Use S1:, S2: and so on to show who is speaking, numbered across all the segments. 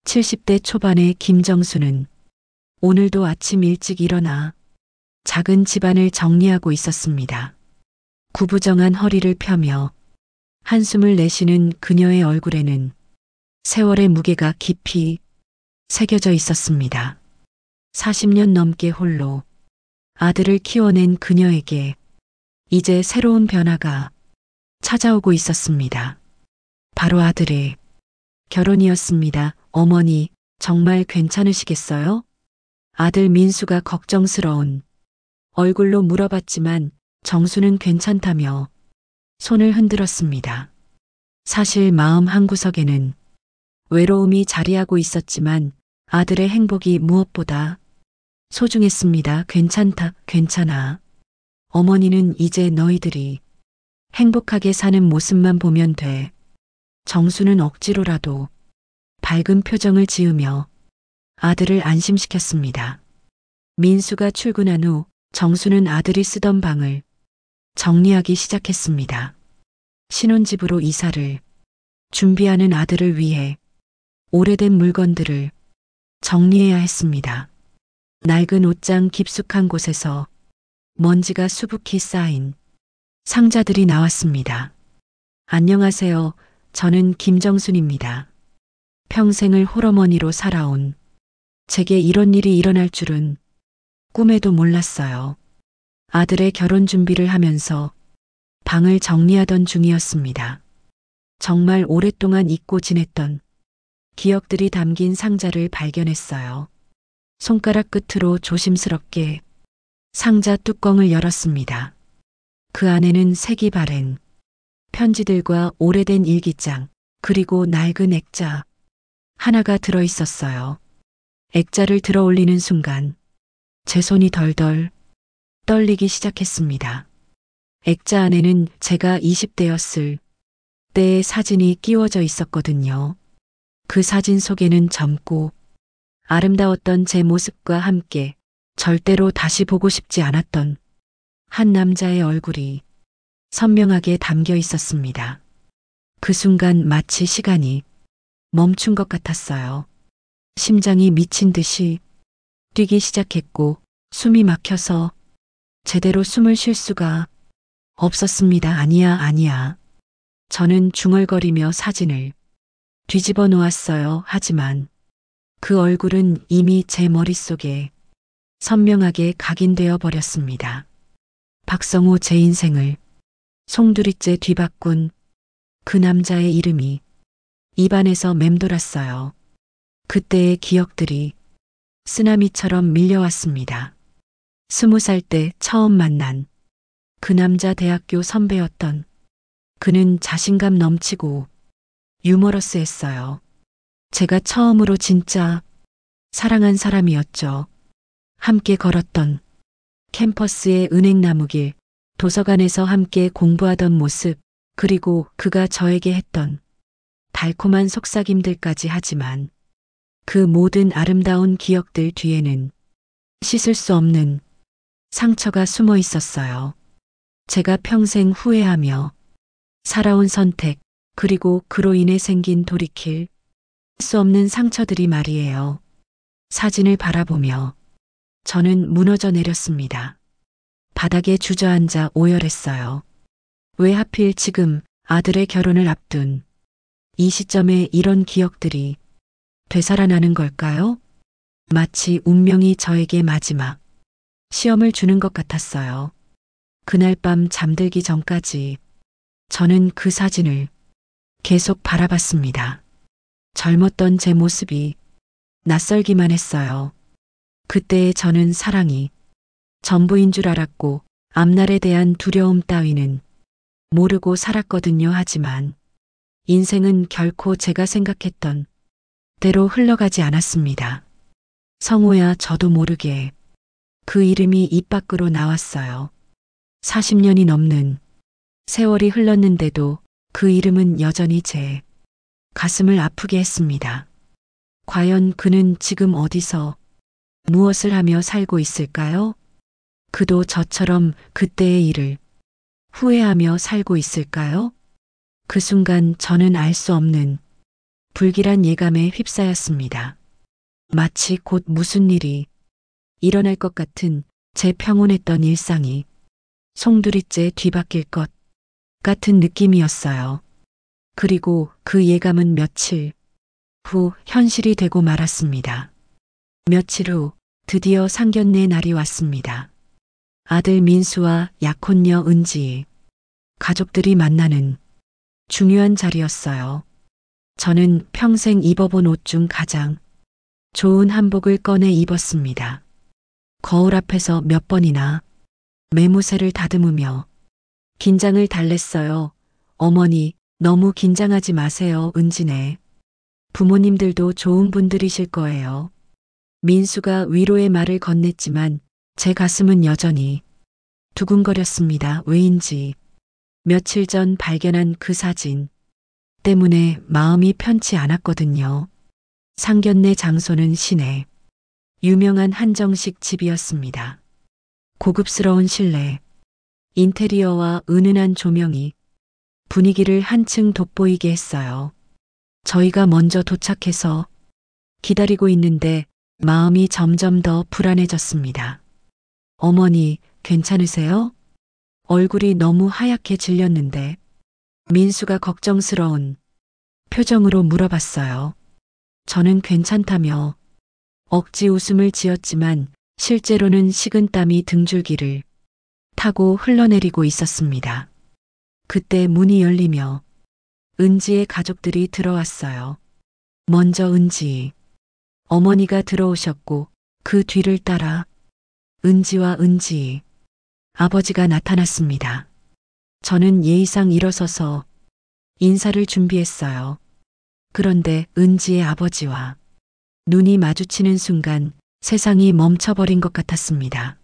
S1: 70대 초반의 김정수는 오늘도 아침 일찍 일어나 작은 집안을 정리하고 있었습니다. 구부정한 허리를 펴며 한숨을 내쉬는 그녀의 얼굴에는 세월의 무게가 깊이 새겨져 있었습니다. 40년 넘게 홀로 아들을 키워낸 그녀에게 이제 새로운 변화가 찾아오고 있었습니다. 바로 아들의 결혼이었습니다. 어머니, 정말 괜찮으시겠어요? 아들 민수가 걱정스러운 얼굴로 물어봤지만 정수는 괜찮다며 손을 흔들었습니다. 사실 마음 한구석에는 외로움이 자리하고 있었지만 아들의 행복이 무엇보다 소중했습니다. 괜찮다, 괜찮아. 어머니는 이제 너희들이 행복하게 사는 모습만 보면 돼. 정수는 억지로라도 밝은 표정을 지으며 아들을 안심시켰습니다. 민수가 출근한 후 정수는 아들이 쓰던 방을 정리하기 시작했습니다. 신혼집으로 이사를 준비하는 아들을 위해 오래된 물건들을 정리해야 했습니다. 낡은 옷장 깊숙한 곳에서 먼지가 수북히 쌓인 상자들이 나왔습니다. 안녕하세요. 저는 김정순입니다. 평생을 홀어머니로 살아온 제게 이런 일이 일어날 줄은 꿈에도 몰랐어요. 아들의 결혼 준비를 하면서 방을 정리하던 중이었습니다. 정말 오랫동안 잊고 지냈던 기억들이 담긴 상자를 발견했어요. 손가락 끝으로 조심스럽게 상자 뚜껑을 열었습니다. 그 안에는 색이 바랜 편지들과 오래된 일기장, 그리고 낡은 액자 하나가 들어 있었어요. 액자를 들어 올리는 순간 제 손이 덜덜 떨리기 시작했습니다. 액자 안에는 제가 20대였을 때의 사진이 끼워져 있었거든요. 그 사진 속에는 젊고 아름다웠던 제 모습과 함께 절대로 다시 보고 싶지 않았던 한 남자의 얼굴이 선명하게 담겨 있었습니다. 그 순간 마치 시간이 멈춘 것 같았어요. 심장이 미친 듯이 뛰기 시작했고 숨이 막혀서 제대로 숨을 쉴 수가 없었습니다. 아니야. 저는 중얼거리며 사진을 뒤집어 놓았어요. 하지만 그 얼굴은 이미 제 머릿속에 선명하게 각인되어 버렸습니다. 박성호, 제 인생을 송두리째 뒤바꾼 그 남자의 이름이 입안에서 맴돌았어요. 그때의 기억들이 쓰나미처럼 밀려왔습니다. 20살 때 처음 만난 그 남자, 대학교 선배였던 그는 자신감 넘치고 유머러스했어요. 제가 처음으로 진짜 사랑한 사람이었죠. 함께 걸었던 캠퍼스의 은행나무길, 도서관에서 함께 공부하던 모습, 그리고 그가 저에게 했던 달콤한 속삭임들까지. 하지만 그 모든 아름다운 기억들 뒤에는 씻을 수 없는 상처가 숨어 있었어요. 제가 평생 후회하며 살아온 선택, 그리고 그로 인해 생긴 돌이킬 수 없는 상처들이 말이에요. 사진을 바라보며 저는 무너져 내렸습니다. 바닥에 주저앉아 오열했어요. 왜 하필 지금 아들의 결혼을 앞둔 이 시점에 이런 기억들이 되살아나는 걸까요? 마치 운명이 저에게 마지막 시험을 주는 것 같았어요. 그날 밤 잠들기 전까지 저는 그 사진을 계속 바라봤습니다. 젊었던 제 모습이 낯설기만 했어요. 그때의 저는 사랑이 전부인 줄 알았고 앞날에 대한 두려움 따위는 모르고 살았거든요. 하지만 인생은 결코 제가 생각했던 대로 흘러가지 않았습니다. 성호야, 저도 모르게 그 이름이 입 밖으로 나왔어요. 40년이 넘는 세월이 흘렀는데도 그 이름은 여전히 제 가슴을 아프게 했습니다. 과연 그는 지금 어디서 무엇을 하며 살고 있을까요? 그도 저처럼 그때의 일을 후회하며 살고 있을까요? 그 순간 저는 알 수 없는 불길한 예감에 휩싸였습니다. 마치 곧 무슨 일이 일어날 것 같은 제 평온했던 일상이 송두리째 뒤바뀔 것 같은 느낌이었어요. 그리고 그 예감은 며칠 후 현실이 되고 말았습니다. 며칠 후 드디어 상견례 날이 왔습니다. 아들 민수와 약혼녀 은지, 가족들이 만나는 중요한 자리였어요. 저는 평생 입어본 옷 중 가장 좋은 한복을 꺼내 입었습니다. 거울 앞에서 몇 번이나 매무새를 다듬으며 긴장을 달랬어요. 어머니, 너무 긴장하지 마세요, 은지네. 부모님들도 좋은 분들이실 거예요. 민수가 위로의 말을 건넸지만 제 가슴은 여전히 두근거렸습니다. 왜인지 며칠 전 발견한 그 사진 때문에 마음이 편치 않았거든요. 상견례 장소는 시내 유명한 한정식 집이었습니다. 고급스러운 실내, 인테리어와 은은한 조명이 분위기를 한층 돋보이게 했어요. 저희가 먼저 도착해서 기다리고 있는데 마음이 점점 더 불안해졌습니다. 어머니, 괜찮으세요? 얼굴이 너무 하얗게 질렸는데 민수가 걱정스러운 표정으로 물어봤어요. 저는 괜찮다며 억지 웃음을 지었지만 실제로는 식은땀이 등줄기를 타고 흘러내리고 있었습니다. 그때 문이 열리며 은지의 가족들이 들어왔어요. 먼저 은지 어머니가 들어오셨고 그 뒤를 따라 은지와 은지 아버지가 나타났습니다. 저는 예의상 일어서서 인사를 준비했어요. 그런데 은지의 아버지와 눈이 마주치는 순간 세상이 멈춰버린 것 같았습니다.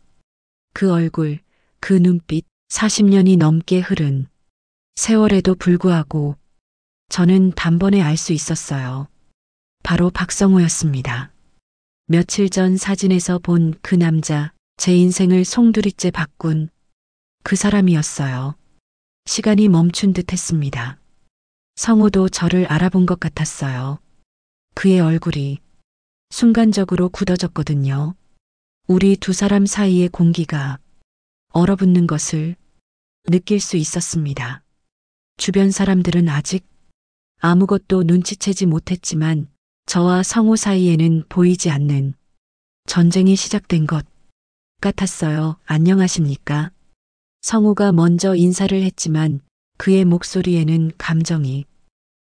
S1: 그 얼굴, 그 눈빛, 40년이 넘게 흐른 세월에도 불구하고 저는 단번에 알 수 있었어요. 바로 박성호였습니다. 며칠 전 사진에서 본 그 남자, 제 인생을 송두리째 바꾼 그 사람이었어요. 시간이 멈춘 듯 했습니다. 성호도 저를 알아본 것 같았어요. 그의 얼굴이 순간적으로 굳어졌거든요. 우리 두 사람 사이의 공기가 얼어붙는 것을 느낄 수 있었습니다. 주변 사람들은 아직 아무것도 눈치채지 못했지만 저와 성호 사이에는 보이지 않는 전쟁이 시작된 것 같았어요. 안녕하십니까? 성호가 먼저 인사를 했지만 그의 목소리에는 감정이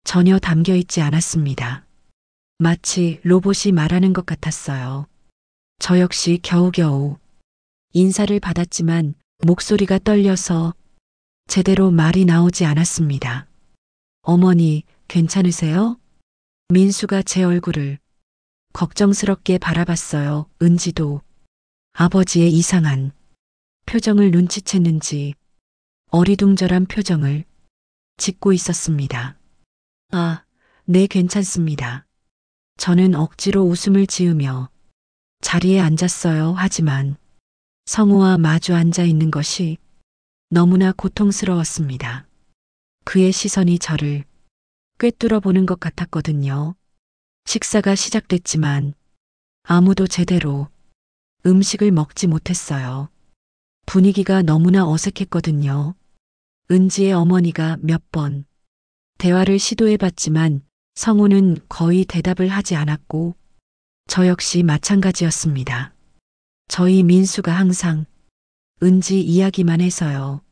S1: 전혀 담겨 있지 않았습니다. 마치 로봇이 말하는 것 같았어요. 저 역시 겨우겨우 인사를 받았지만 목소리가 떨려서 제대로 말이 나오지 않았습니다. 어머니, 괜찮으세요? 민수가 제 얼굴을 걱정스럽게 바라봤어요. 은지도 아버지의 이상한 표정을 눈치챘는지 어리둥절한 표정을 짓고 있었습니다. 아, 네, 괜찮습니다. 저는 억지로 웃음을 지으며 자리에 앉았어요. 하지만 성우와 마주 앉아 있는 것이 너무나 고통스러웠습니다. 그의 시선이 저를 꿰뚫어 보는 것 같았거든요. 식사가 시작됐지만 아무도 제대로 음식을 먹지 못했어요. 분위기가 너무나 어색했거든요. 은지의 어머니가 몇 번 대화를 시도해봤지만 성우는 거의 대답을 하지 않았고 저 역시 마찬가지였습니다. 저희 민수가 항상 은지 이야기만 해서요.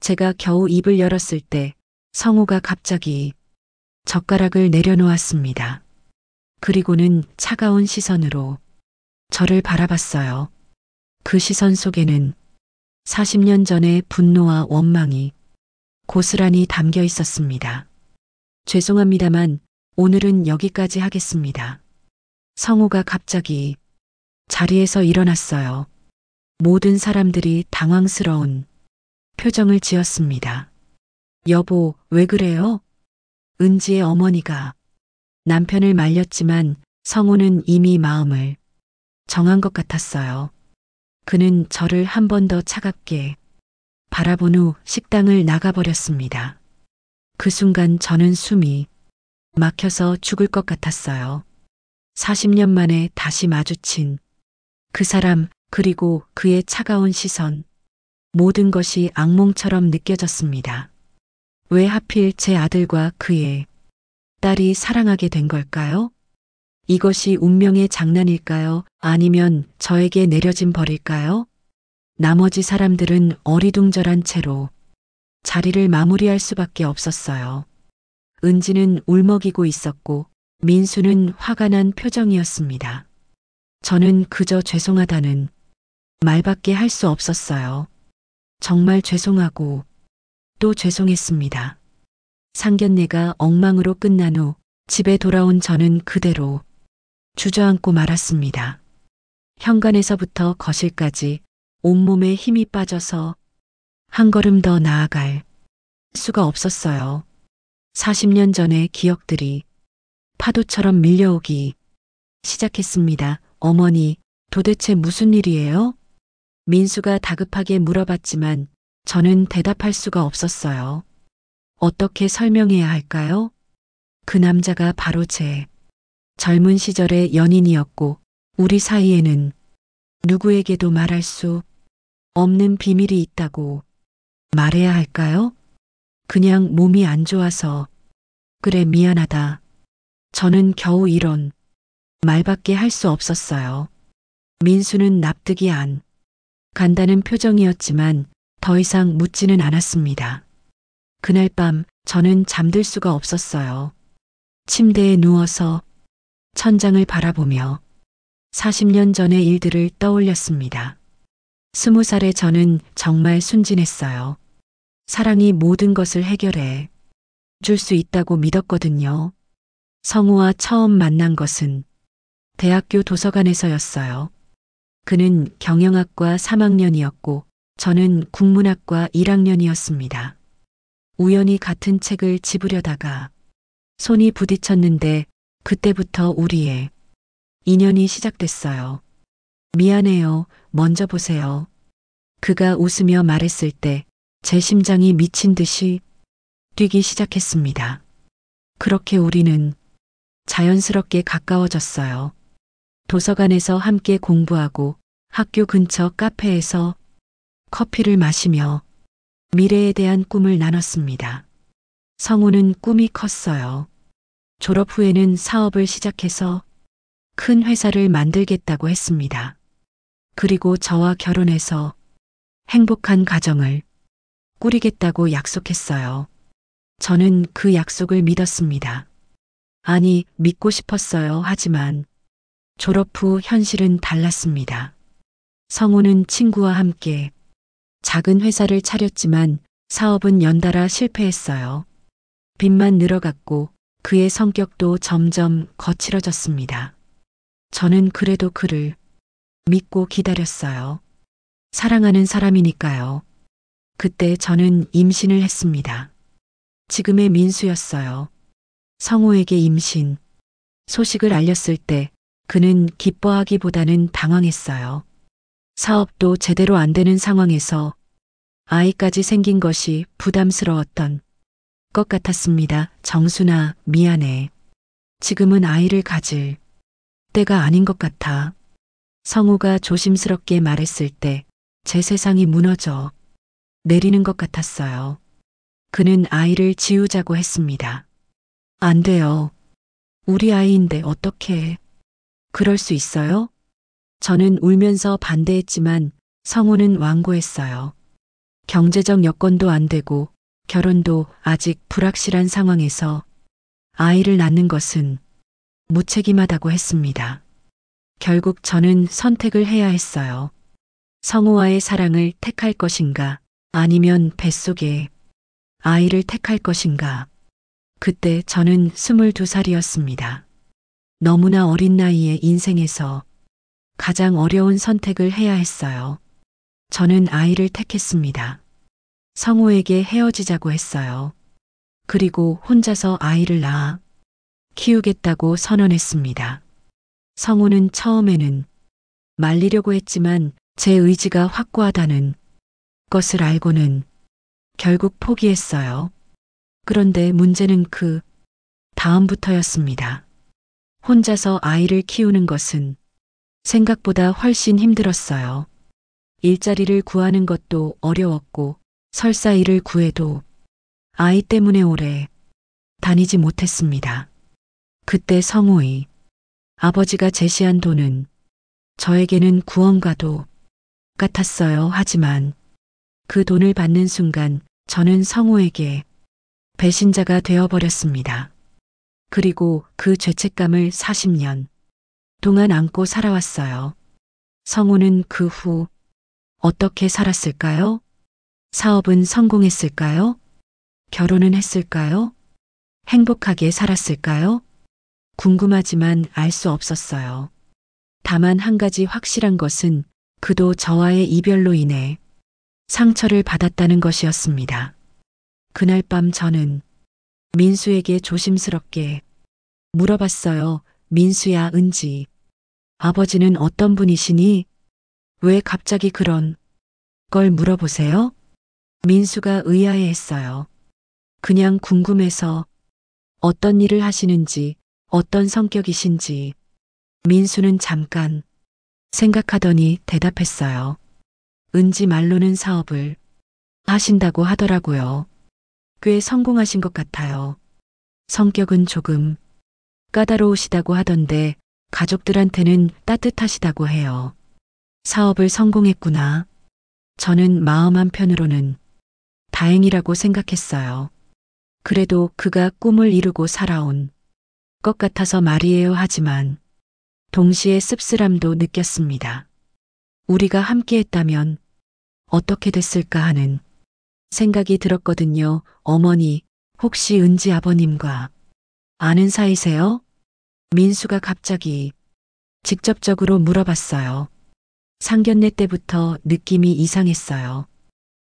S1: 제가 겨우 입을 열었을 때 성우가 갑자기 젓가락을 내려놓았습니다. 그리고는 차가운 시선으로 저를 바라봤어요. 그 시선 속에는 40년 전의 분노와 원망이 고스란히 담겨 있었습니다. 죄송합니다만 오늘은 여기까지 하겠습니다. 성우가 갑자기 자리에서 일어났어요. 모든 사람들이 당황스러운 표정을 지었습니다. 여보, 왜 그래요? 은지의 어머니가 남편을 말렸지만 성우는 이미 마음을 정한 것 같았어요. 그는 저를 한 번 더 차갑게 바라본 후 식당을 나가버렸습니다. 그 순간 저는 숨이 막혀서 죽을 것 같았어요. 40년 만에 다시 마주친 그 사람, 그리고 그의 차가운 시선. 모든 것이 악몽처럼 느껴졌습니다. 왜 하필 제 아들과 그의 딸이 사랑하게 된 걸까요? 이것이 운명의 장난일까요? 아니면 저에게 내려진 벌일까요? 나머지 사람들은 어리둥절한 채로 자리를 마무리할 수밖에 없었어요. 은지는 울먹이고 있었고 민수는 화가 난 표정이었습니다. 저는 그저 죄송하다는 말밖에 할 수 없었어요. 정말 죄송하고 또 죄송했습니다. 상견례가 엉망으로 끝난 후 집에 돌아온 저는 그대로 주저앉고 말았습니다. 현관에서부터 거실까지 온몸에 힘이 빠져서 한 걸음 더 나아갈 수가 없었어요. 40년 전의 기억들이 파도처럼 밀려오기 시작했습니다. 어머니, 도대체 무슨 일이에요? 민수가 다급하게 물어봤지만 저는 대답할 수가 없었어요. 어떻게 설명해야 할까요? 그 남자가 바로 제 젊은 시절의 연인이었고 우리 사이에는 누구에게도 말할 수 없는 비밀이 있다고 말해야 할까요? 그냥 몸이 안 좋아서 그래 미안하다. 저는 겨우 이런 말밖에 할 수 없었어요. 민수는 납득이 안 간다는 표정이었지만 더 이상 묻지는 않았습니다. 그날 밤 저는 잠들 수가 없었어요. 침대에 누워서 천장을 바라보며 40년 전의 일들을 떠올렸습니다. 20살의 저는 정말 순진했어요. 사랑이 모든 것을 해결해 줄 수 있다고 믿었거든요. 성우와 처음 만난 것은 대학교 도서관에서였어요. 그는 경영학과 3학년이었고 저는 국문학과 1학년이었습니다. 우연히 같은 책을 집으려다가 손이 부딪혔는데 그때부터 우리의 인연이 시작됐어요. 미안해요. 먼저 보세요. 그가 웃으며 말했을 때 제 심장이 미친 듯이 뛰기 시작했습니다. 그렇게 우리는 자연스럽게 가까워졌어요. 도서관에서 함께 공부하고 학교 근처 카페에서 커피를 마시며 미래에 대한 꿈을 나눴습니다. 성우는 꿈이 컸어요. 졸업 후에는 사업을 시작해서 큰 회사를 만들겠다고 했습니다. 그리고 저와 결혼해서 행복한 가정을 꾸리겠다고 약속했어요. 저는 그 약속을 믿었습니다. 아니, 믿고 싶었어요. 하지만 졸업 후 현실은 달랐습니다. 성우는 친구와 함께 작은 회사를 차렸지만 사업은 연달아 실패했어요. 빚만 늘어갔고 그의 성격도 점점 거칠어졌습니다. 저는 그래도 그를 믿고 기다렸어요. 사랑하는 사람이니까요. 그때 저는 임신을 했습니다. 지금의 민수였어요. 성우에게 임신 소식을 알렸을 때 그는 기뻐하기보다는 당황했어요. 사업도 제대로 안 되는 상황에서 아이까지 생긴 것이 부담스러웠던 것 같았습니다. 정순아, 미안해. 지금은 아이를 가질 때가 아닌 것 같아. 성우가 조심스럽게 말했을 때 제 세상이 무너져 내리는 것 같았어요. 그는 아이를 지우자고 했습니다. 안 돼요. 우리 아이인데 어떻게 그럴 수 있어요? 저는 울면서 반대했지만 성우는 완고했어요. 경제적 여건도 안 되고 결혼도 아직 불확실한 상황에서 아이를 낳는 것은 무책임하다고 했습니다. 결국 저는 선택을 해야 했어요. 성우와의 사랑을 택할 것인가 아니면 뱃속에 아이를 택할 것인가. 그때 저는 22살이었습니다. 너무나 어린 나이에 인생에서 가장 어려운 선택을 해야 했어요. 저는 아이를 택했습니다. 성우에게 헤어지자고 했어요. 그리고 혼자서 아이를 낳아 키우겠다고 선언했습니다. 성우는 처음에는 말리려고 했지만 제 의지가 확고하다는 것을 알고는 결국 포기했어요. 그런데 문제는 그 다음부터였습니다. 혼자서 아이를 키우는 것은 생각보다 훨씬 힘들었어요. 일자리를 구하는 것도 어려웠고 설사 일을 구해도 아이 때문에 오래 다니지 못했습니다. 그때 성우의 아버지가 제시한 돈은 저에게는 구원과도 같았어요. 하지만 그 돈을 받는 순간 저는 성우에게 배신자가 되어버렸습니다. 그리고 그 죄책감을 40년 동안 안고 살아왔어요. 성우는 그 후 어떻게 살았을까요? 사업은 성공했을까요? 결혼은 했을까요? 행복하게 살았을까요? 궁금하지만 알 수 없었어요. 다만 한 가지 확실한 것은 그도 저와의 이별로 인해 상처를 받았다는 것이었습니다. 그날 밤 저는 민수에게 조심스럽게 물어봤어요. 민수야, 은지. 아버지는 어떤 분이시니? 왜 갑자기 그런 걸 물어보세요? 민수가 의아해했어요. 그냥 궁금해서 어떤 일을 하시는지, 어떤 성격이신지. 민수는 잠깐 생각하더니 대답했어요. 은지 말로는 사업을 하신다고 하더라고요. 꽤 성공하신 것 같아요. 성격은 조금 까다로우시다고 하던데 가족들한테는 따뜻하시다고 해요. 사업을 성공했구나. 저는 마음 한편으로는 다행이라고 생각했어요. 그래도 그가 꿈을 이루고 살아온 것 같아서 말이에요. 하지만 동시에 씁쓸함도 느꼈습니다. 우리가 함께 했다면 어떻게 됐을까 하는 생각이 들었거든요. 어머니, 혹시 은지 아버님과 아는 사이세요? 민수가 갑자기 직접적으로 물어봤어요. 상견례 때부터 느낌이 이상했어요.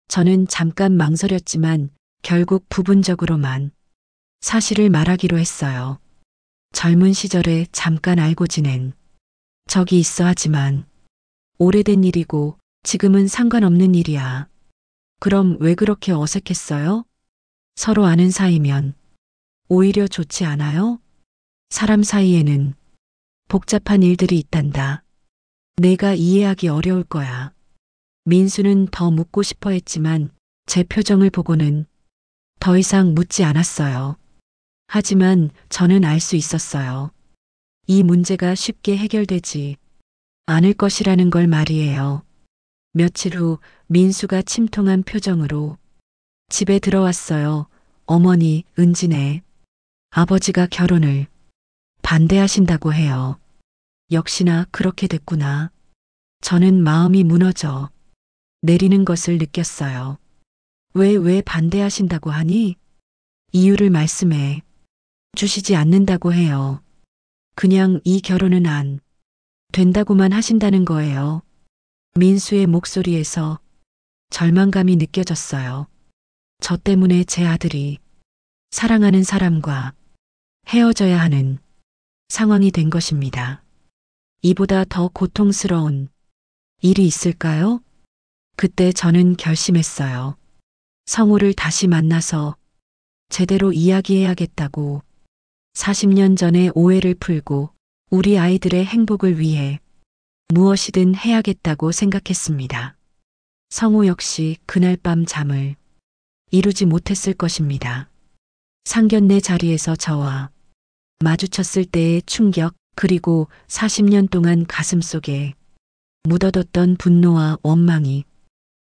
S1: 저는 잠깐 망설였지만 결국 부분적으로만 사실을 말하기로 했어요. 젊은 시절에 잠깐 알고 지낸 적이 있어 하지만 오래된 일이고 지금은 상관없는 일이야. 그럼 왜 그렇게 어색했어요? 서로 아는 사이면 오히려 좋지 않아요? 사람 사이에는 복잡한 일들이 있단다. 내가 이해하기 어려울 거야. 민수는 더 묻고 싶어 했지만 제 표정을 보고는 더 이상 묻지 않았어요. 하지만 저는 알 수 있었어요. 이 문제가 쉽게 해결되지 않을 것이라는 걸 말이에요. 며칠 후 민수가 침통한 표정으로 집에 들어왔어요. 어머니, 은지네 아버지가 결혼을 반대하신다고 해요. 역시나 그렇게 됐구나. 저는 마음이 무너져 내리는 것을 느꼈어요. 왜 반대하신다고 하니? 이유를 말씀해 주시지 않는다고 해요. 그냥 이 결혼은 안 된다고만 하신다는 거예요. 민수의 목소리에서 절망감이 느껴졌어요. 저 때문에 제 아들이 사랑하는 사람과 헤어져야 하는 상황이 된 것입니다. 이보다 더 고통스러운 일이 있을까요? 그때 저는 결심했어요. 성우를 다시 만나서 제대로 이야기해야겠다고. 40년 전의 오해를 풀고 우리 아이들의 행복을 위해 무엇이든 해야겠다고 생각했습니다. 성우 역시 그날 밤 잠을 이루지 못했을 것입니다. 상견례 자리에서 저와 마주쳤을 때의 충격, 그리고 40년 동안 가슴속에 묻어뒀던 분노와 원망이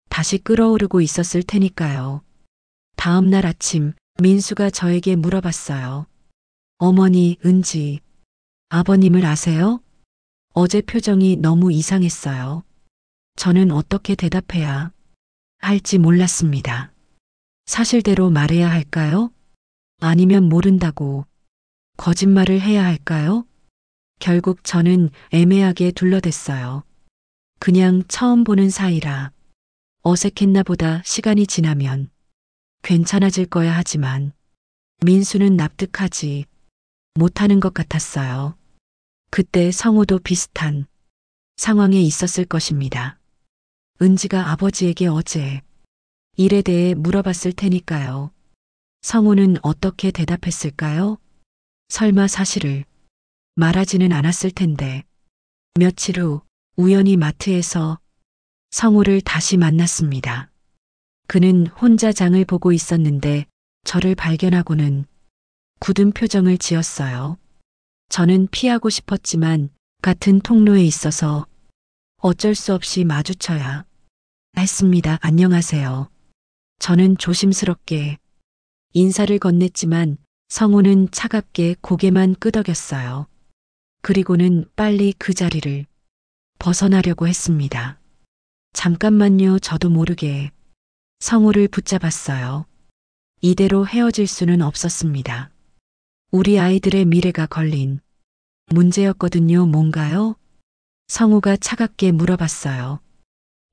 S1: 다시 끓어오르고 있었을 테니까요. 다음 날 아침 민수가 저에게 물어봤어요. 어머니, 은지, 아버님을 아세요? 어제 표정이 너무 이상했어요. 저는 어떻게 대답해야 할지 몰랐습니다. 사실대로 말해야 할까요? 아니면 모른다고 거짓말을 해야 할까요? 결국 저는 애매하게 둘러댔어요. 그냥 처음 보는 사이라 어색했나 보다. 시간이 지나면 괜찮아질 거야. 하지만 민수는 납득하지 못하는 것 같았어요. 그때 성우도 비슷한 상황에 있었을 것입니다. 은지가 아버지에게 어제 일에 대해 물어봤을 테니까요. 성우는 어떻게 대답했을까요? 설마 사실을 말하지는 않았을 텐데. 며칠 후 우연히 마트에서 성우를 다시 만났습니다. 그는 혼자 장을 보고 있었는데 저를 발견하고는 굳은 표정을 지었어요. 저는 피하고 싶었지만 같은 통로에 있어서 어쩔 수 없이 마주쳐야 했습니다. 안녕하세요. 저는 조심스럽게 인사를 건넸지만 성우는 차갑게 고개만 끄덕였어요. 그리고는 빨리 그 자리를 벗어나려고 했습니다. 잠깐만요. 저도 모르게 성우를 붙잡았어요. 이대로 헤어질 수는 없었습니다. 우리 아이들의 미래가 걸린 문제였거든요. 뭔가요? 성우가 차갑게 물어봤어요.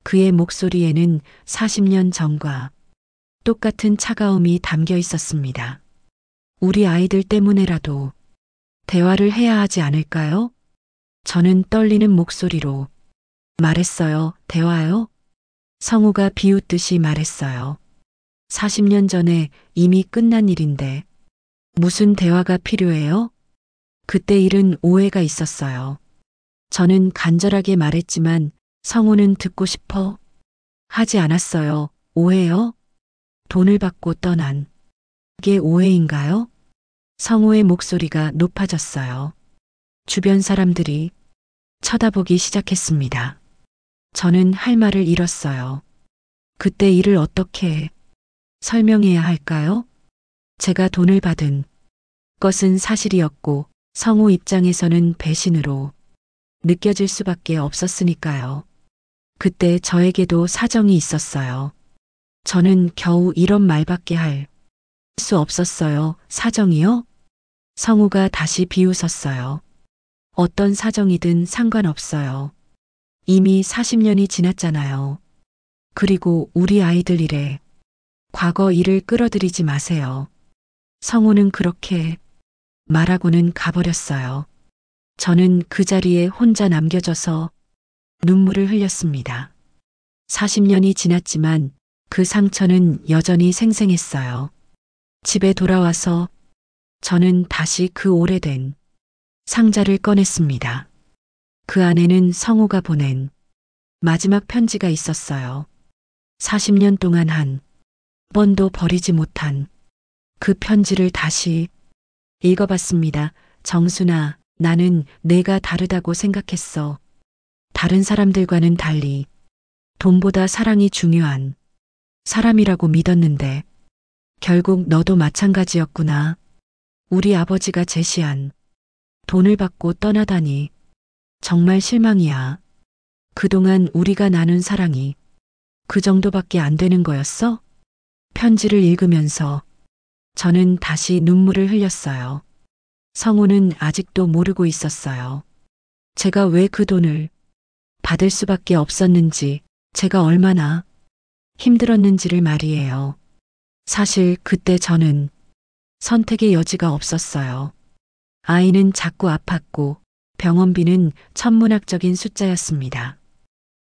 S1: 그의 목소리에는 40년 전과 똑같은 차가움이 담겨 있었습니다. 우리 아이들 때문에라도 대화를 해야 하지 않을까요? 저는 떨리는 목소리로 말했어요. 대화요? 성우가 비웃듯이 말했어요. 40년 전에 이미 끝난 일인데 무슨 대화가 필요해요? 그때 일은 오해가 있었어요. 저는 간절하게 말했지만 성우는 듣고 싶어 하지 않았어요. 오해요? 돈을 받고 떠난 그게 오해인가요? 성우의 목소리가 높아졌어요. 주변 사람들이 쳐다보기 시작했습니다. 저는 할 말을 잃었어요. 그때 일을 어떻게 설명해야 할까요? 제가 돈을 받은 것은 사실이었고 성우 입장에서는 배신으로 느껴질 수밖에 없었으니까요. 그때 저에게도 사정이 있었어요. 저는 겨우 이런 말밖에 할 수 없었어요. 사정이요? 성우가 다시 비웃었어요. 어떤 사정이든 상관없어요. 이미 40년이 지났잖아요. 그리고 우리 아이들 일에 과거 일을 끌어들이지 마세요. 성우는 그렇게 말하고는 가버렸어요. 저는 그 자리에 혼자 남겨져서 눈물을 흘렸습니다. 40년이 지났지만 그 상처는 여전히 생생했어요. 집에 돌아와서 저는 다시 그 오래된 상자를 꺼냈습니다. 그 안에는 성우가 보낸 마지막 편지가 있었어요. 40년 동안 한 번도 버리지 못한 그 편지를 다시 읽어봤습니다. 정순아, 나는 내가 다르다고 생각했어. 다른 사람들과는 달리 돈보다 사랑이 중요한 사람이라고 믿었는데 결국 너도 마찬가지였구나. 우리 아버지가 제시한 돈을 받고 떠나다니 정말 실망이야. 그동안 우리가 나눈 사랑이 그 정도밖에 안 되는 거였어? 편지를 읽으면서 저는 다시 눈물을 흘렸어요. 성우는 아직도 모르고 있었어요. 제가 왜 그 돈을 받을 수밖에 없었는지, 제가 얼마나 힘들었는지를 말이에요. 사실 그때 저는 선택의 여지가 없었어요. 아이는 자꾸 아팠고 병원비는 천문학적인 숫자였습니다.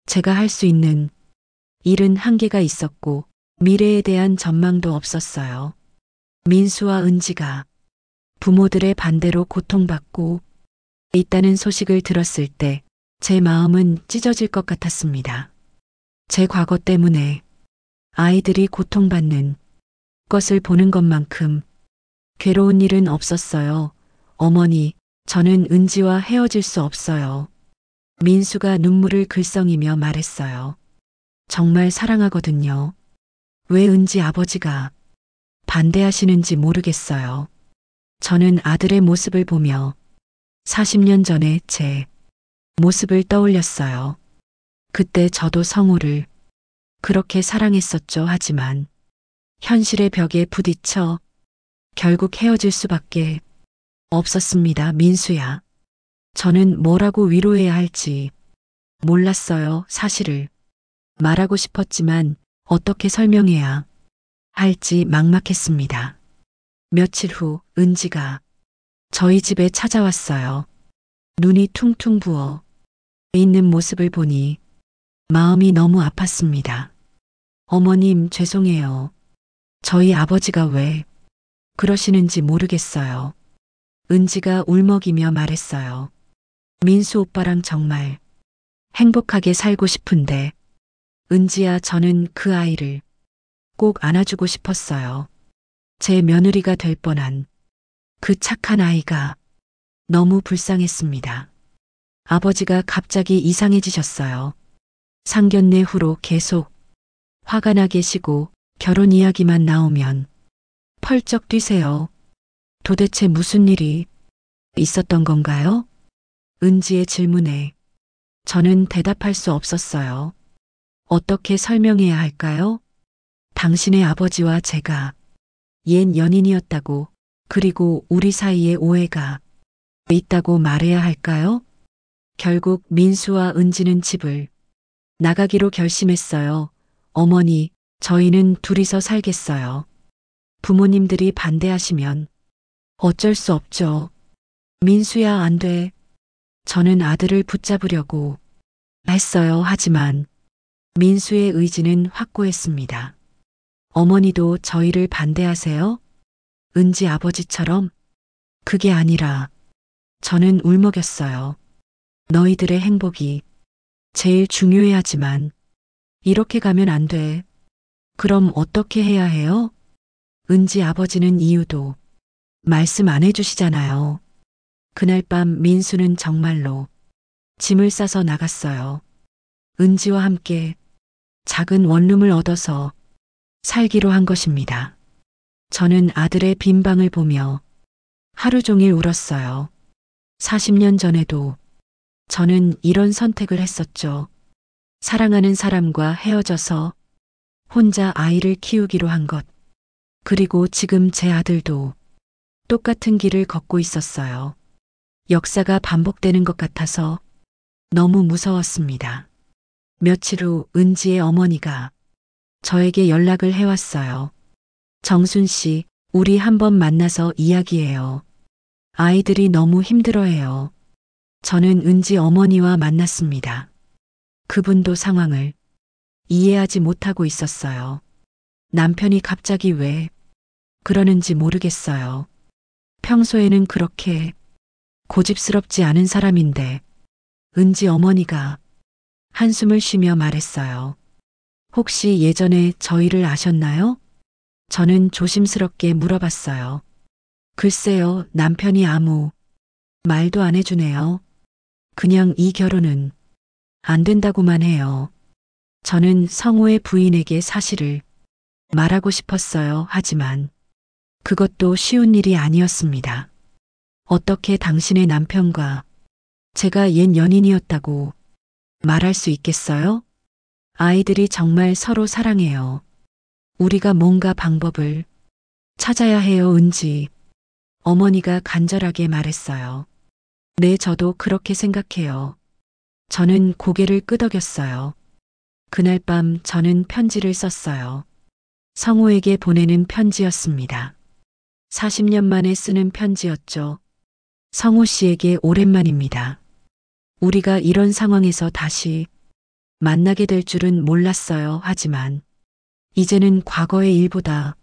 S1: 제가 할 수 있는 일은 한계가 있었고 미래에 대한 전망도 없었어요. 민수와 은지가 부모들의 반대로 고통받고 있다는 소식을 들었을 때 제 마음은 찢어질 것 같았습니다. 제 과거 때문에 아이들이 고통받는 것을 보는 것만큼 괴로운 일은 없었어요. 어머니, 저는 은지와 헤어질 수 없어요. 민수가 눈물을 글썽이며 말했어요. 정말 사랑하거든요. 왜 은지 아버지가 반대하시는지 모르겠어요. 저는 아들의 모습을 보며 40년 전에 제 모습을 떠올렸어요. 그때 저도 성우를 그렇게 사랑했었죠. 하지만 현실의 벽에 부딪혀 결국 헤어질 수밖에 없었습니다. 민수야. 저는 뭐라고 위로해야 할지 몰랐어요. 사실을 말하고 싶었지만 어떻게 설명해야 할지 막막했습니다. 며칠 후 은지가 저희 집에 찾아왔어요. 눈이 퉁퉁 부어 있는 모습을 보니 마음이 너무 아팠습니다. 어머님, 죄송해요. 저희 아버지가 왜 그러시는지 모르겠어요. 은지가 울먹이며 말했어요. 민수 오빠랑 정말 행복하게 살고 싶은데, 은지야, 저는 그 아이를 꼭 안아주고 싶었어요. 제 며느리가 될 뻔한 그 착한 아이가 너무 불쌍했습니다. 아버지가 갑자기 이상해지셨어요. 상견례 후로 계속 화가 나 계시고 결혼 이야기만 나오면 펄쩍 뛰세요. 도대체 무슨 일이 있었던 건가요? 은지의 질문에 저는 대답할 수 없었어요. 어떻게 설명해야 할까요? 당신의 아버지와 제가 옛 연인이었다고, 그리고 우리 사이에 오해가 있다고 말해야 할까요? 결국 민수와 은지는 집을 나가기로 결심했어요. 어머니, 저희는 둘이서 살겠어요. 부모님들이 반대하시면 어쩔 수 없죠. 민수야, 안 돼. 저는 아들을 붙잡으려고 했어요. 하지만 민수의 의지는 확고했습니다. 어머니도 저희를 반대하세요? 은지 아버지처럼? 그게 아니라 저는 울먹였어요. 너희들의 행복이 제일 중요해야지만 이렇게 가면 안 돼. 그럼 어떻게 해야 해요? 은지 아버지는 이유도 말씀 안 해주시잖아요. 그날 밤 민수는 정말로 짐을 싸서 나갔어요. 은지와 함께 작은 원룸을 얻어서 살기로 한 것입니다. 저는 아들의 빈 방을 보며 하루 종일 울었어요. 40년 전에도 저는 이런 선택을 했었죠. 사랑하는 사람과 헤어져서 혼자 아이를 키우기로 한 것. 그리고 지금 제 아들도 똑같은 길을 걷고 있었어요. 역사가 반복되는 것 같아서 너무 무서웠습니다. 며칠 후 은지의 어머니가 저에게 연락을 해왔어요. 정순 씨, 우리 한번 만나서 이야기해요. 아이들이 너무 힘들어해요. 저는 은지 어머니와 만났습니다. 그분도 상황을 이해하지 못하고 있었어요. 남편이 갑자기 왜 그러는지 모르겠어요. 평소에는 그렇게 고집스럽지 않은 사람인데, 은지 어머니가 한숨을 쉬며 말했어요. 혹시 예전에 저희를 아셨나요? 저는 조심스럽게 물어봤어요. 글쎄요, 남편이 아무 말도 안 해주네요. 그냥 이 결혼은 안 된다고만 해요. 저는 성우의 부인에게 사실을 말하고 싶었어요. 하지만 그것도 쉬운 일이 아니었습니다. 어떻게 당신의 남편과 제가 옛 연인이었다고 말할 수 있겠어요? 아이들이 정말 서로 사랑해요. 우리가 뭔가 방법을 찾아야 해요. 은지 어머니가 간절하게 말했어요. 네, 저도 그렇게 생각해요. 저는 고개를 끄덕였어요. 그날 밤 저는 편지를 썼어요. 성우에게 보내는 편지였습니다. 40년 만에 쓰는 편지였죠. 성우 씨에게 오랜만입니다. 우리가 이런 상황에서 다시 만나게 될 줄은 몰랐어요. 하지만 이제는 과거의 일보다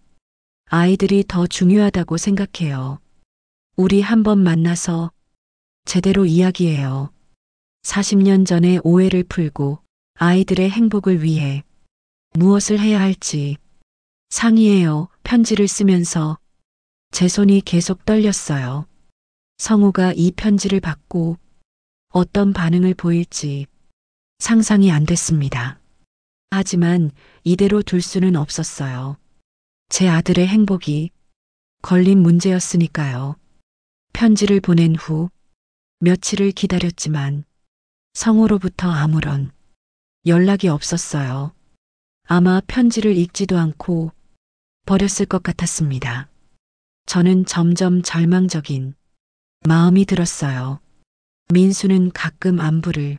S1: 아이들이 더 중요하다고 생각해요. 우리 한번 만나서 제대로 이야기해요. 40년 전의 오해를 풀고 아이들의 행복을 위해 무엇을 해야 할지 상의해요. 편지를 쓰면서 제 손이 계속 떨렸어요. 성우가 이 편지를 받고 어떤 반응을 보일지 상상이 안 됐습니다. 하지만 이대로 둘 수는 없었어요. 제 아들의 행복이 걸린 문제였으니까요. 편지를 보낸 후 며칠을 기다렸지만 성우로부터 아무런 연락이 없었어요. 아마 편지를 읽지도 않고 버렸을 것 같았습니다. 저는 점점 절망적인 마음이 들었어요. 민수는 가끔 안부를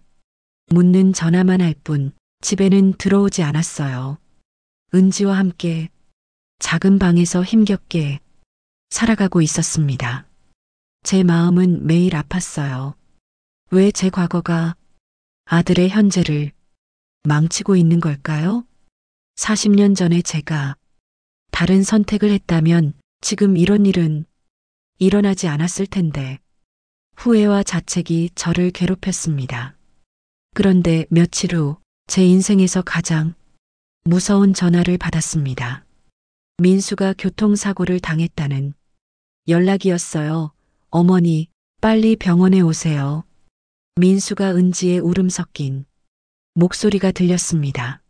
S1: 묻는 전화만 할 뿐 집에는 들어오지 않았어요. 은지와 함께 작은 방에서 힘겹게 살아가고 있었습니다. 제 마음은 매일 아팠어요. 왜 제 과거가 아들의 현재를 망치고 있는 걸까요? 40년 전에 제가 다른 선택을 했다면 지금 이런 일은 일어나지 않았을 텐데 후회와 자책이 저를 괴롭혔습니다. 그런데 며칠 후 제 인생에서 가장 무서운 전화를 받았습니다. 민수가 교통사고를 당했다는 연락이었어요. 어머니, 빨리 병원에 오세요. 민수가 은지의 울음 섞인 목소리가 들렸습니다.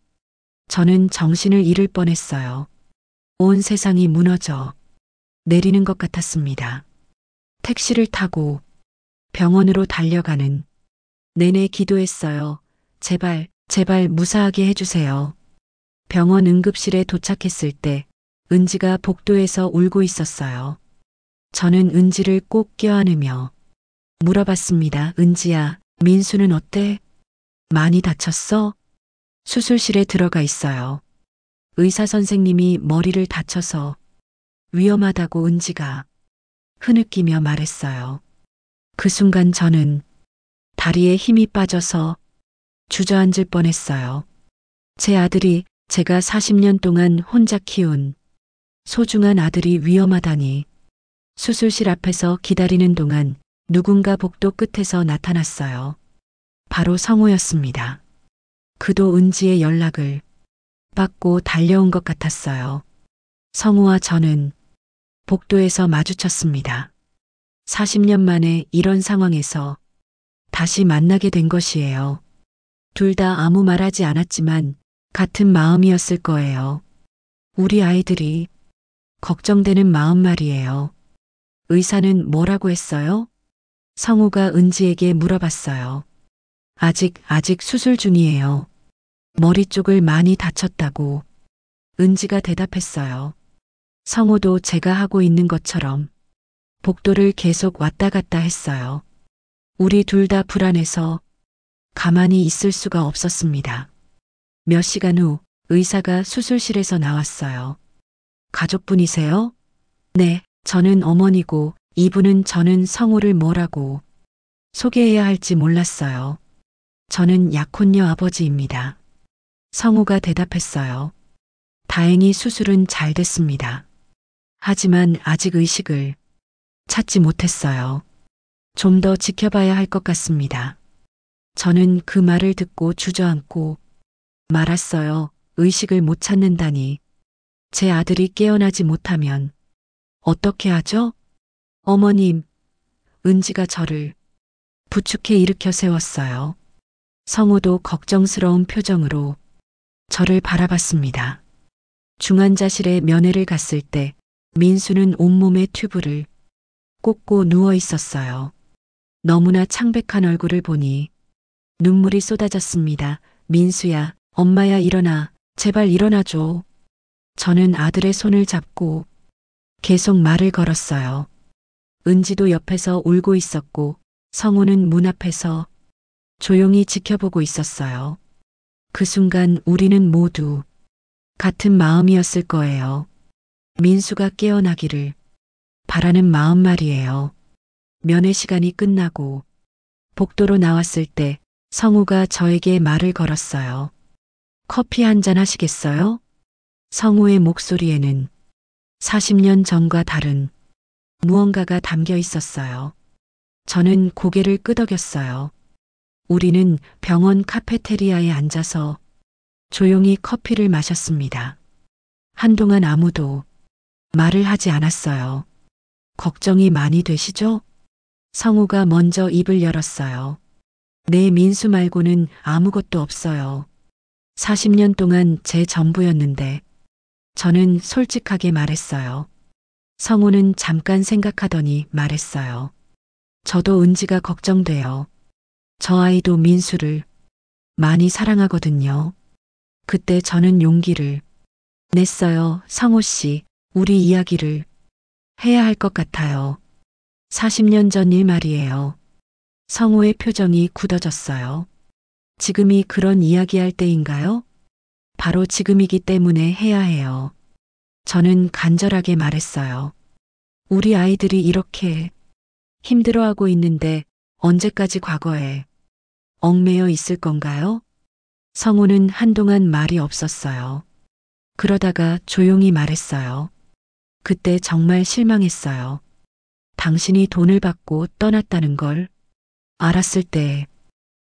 S1: 저는 정신을 잃을 뻔했어요. 온 세상이 무너져 내리는 것 같았습니다. 택시를 타고 병원으로 달려가는 내내 기도했어요. 제발, 제발 무사하게 해주세요. 병원 응급실에 도착했을 때 은지가 복도에서 울고 있었어요. 저는 은지를 꼭 껴안으며 물어봤습니다. 은지야, 민수는 어때? 많이 다쳤어? 수술실에 들어가 있어요. 의사 선생님이 머리를 다쳐서 위험하다고 은지가 흐느끼며 말했어요. 그 순간 저는 다리에 힘이 빠져서 주저앉을 뻔했어요. 제 아들이 제가 40년 동안 혼자 키운 소중한 아들이 위험하다니. 수술실 앞에서 기다리는 동안 누군가 복도 끝에서 나타났어요. 바로 성우였습니다. 그도 은지의 연락을 받고 달려온 것 같았어요. 성우와 저는 복도에서 마주쳤습니다. 40년 만에 이런 상황에서 다시 만나게 된 것이에요. 둘 다 아무 말하지 않았지만 같은 마음이었을 거예요. 우리 아이들이 걱정되는 마음 말이에요. 의사는 뭐라고 했어요? 성우가 은지에게 물어봤어요. 아직 수술 중이에요. 머리 쪽을 많이 다쳤다고 은지가 대답했어요. 성우도 제가 하고 있는 것처럼 복도를 계속 왔다 갔다 했어요. 우리 둘 다 불안해서 가만히 있을 수가 없었습니다. 몇 시간 후 의사가 수술실에서 나왔어요. 가족분이세요? 네, 저는 어머니고 이분은 저는 성우를 뭐라고 소개해야 할지 몰랐어요. 저는 약혼녀 아버지입니다. 성우가 대답했어요. 다행히 수술은 잘 됐습니다. 하지만 아직 의식을 찾지 못했어요. 좀 더 지켜봐야 할 것 같습니다. 저는 그 말을 듣고 주저앉고 말았어요. 의식을 못 찾는다니. 제 아들이 깨어나지 못하면 어떻게 하죠? 어머님, 은지가 저를 부축해 일으켜 세웠어요. 성우도 걱정스러운 표정으로 저를 바라봤습니다. 중환자실에 면회를 갔을 때 민수는 온몸에 튜브를 꽂고 누워 있었어요. 너무나 창백한 얼굴을 보니 눈물이 쏟아졌습니다. 민수야, 엄마야 일어나, 제발 일어나줘. 저는 아들의 손을 잡고 계속 말을 걸었어요. 은지도 옆에서 울고 있었고 성우는 문 앞에서 조용히 지켜보고 있었어요. 그 순간 우리는 모두 같은 마음이었을 거예요. 민수가 깨어나기를 바라는 마음 말이에요. 면회 시간이 끝나고 복도로 나왔을 때 성우가 저에게 말을 걸었어요. 커피 한 잔 하시겠어요? 성우의 목소리에는 40년 전과 다른 무언가가 담겨 있었어요. 저는 고개를 끄덕였어요. 우리는 병원 카페테리아에 앉아서 조용히 커피를 마셨습니다. 한동안 아무도 말을 하지 않았어요. 걱정이 많이 되시죠? 성우가 먼저 입을 열었어요. 네, 민수 말고는 아무것도 없어요. 40년 동안 제 전부였는데 저는 솔직하게 말했어요. 성우는 잠깐 생각하더니 말했어요. 저도 은지가 걱정돼요. 저 아이도 민수를 많이 사랑하거든요. 그때 저는 용기를 냈어요. 성우 씨, 우리 이야기를 해야 할 것 같아요. 40년 전 일 말이에요. 성우의 표정이 굳어졌어요. 지금이 그런 이야기할 때인가요? 바로 지금이기 때문에 해야 해요. 저는 간절하게 말했어요. 우리 아이들이 이렇게 힘들어하고 있는데 언제까지 과거에 얽매여 있을 건가요? 성우는 한동안 말이 없었어요. 그러다가 조용히 말했어요. 그때 정말 실망했어요. 당신이 돈을 받고 떠났다는 걸 알았을 때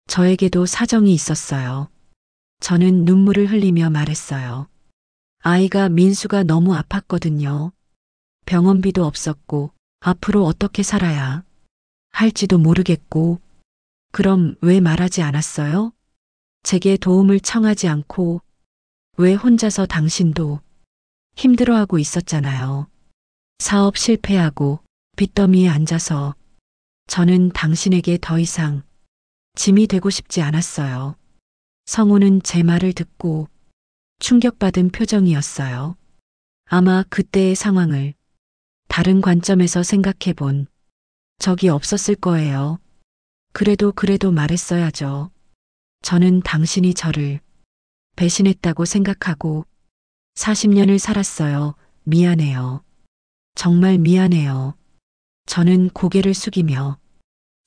S1: 저에게도 사정이 있었어요. 저는 눈물을 흘리며 말했어요. 아이가 민수가 너무 아팠거든요. 병원비도 없었고 앞으로 어떻게 살아야 할지도 모르겠고. 그럼 왜 말하지 않았어요? 제게 도움을 청하지 않고 왜 혼자서 당신도 힘들어하고 있었잖아요. 사업 실패하고 빚더미에 앉아서 저는 당신에게 더 이상 짐이 되고 싶지 않았어요. 성우는 제 말을 듣고 충격받은 표정이었어요. 아마 그때의 상황을 다른 관점에서 생각해 본 적이 없었을 거예요. 그래도 말했어야죠. 저는 당신이 저를 배신했다고 생각하고 40년을 살았어요. 미안해요. 정말 미안해요. 저는 고개를 숙이며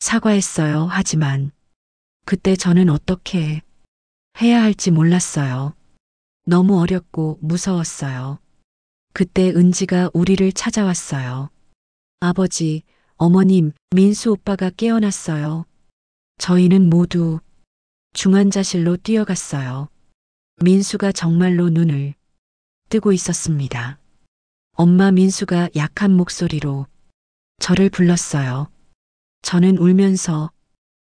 S1: 사과했어요. 하지만 그때 저는 어떻게 해야 할지 몰랐어요. 너무 어렵고 무서웠어요. 그때 은지가 우리를 찾아왔어요. 아버지, 어머님, 민수 오빠가 깨어났어요. 저희는 모두 중환자실로 뛰어갔어요. 민수가 정말로 눈을 뜨고 있었습니다. 엄마. 민수가 약한 목소리로 저를 불렀어요. 저는 울면서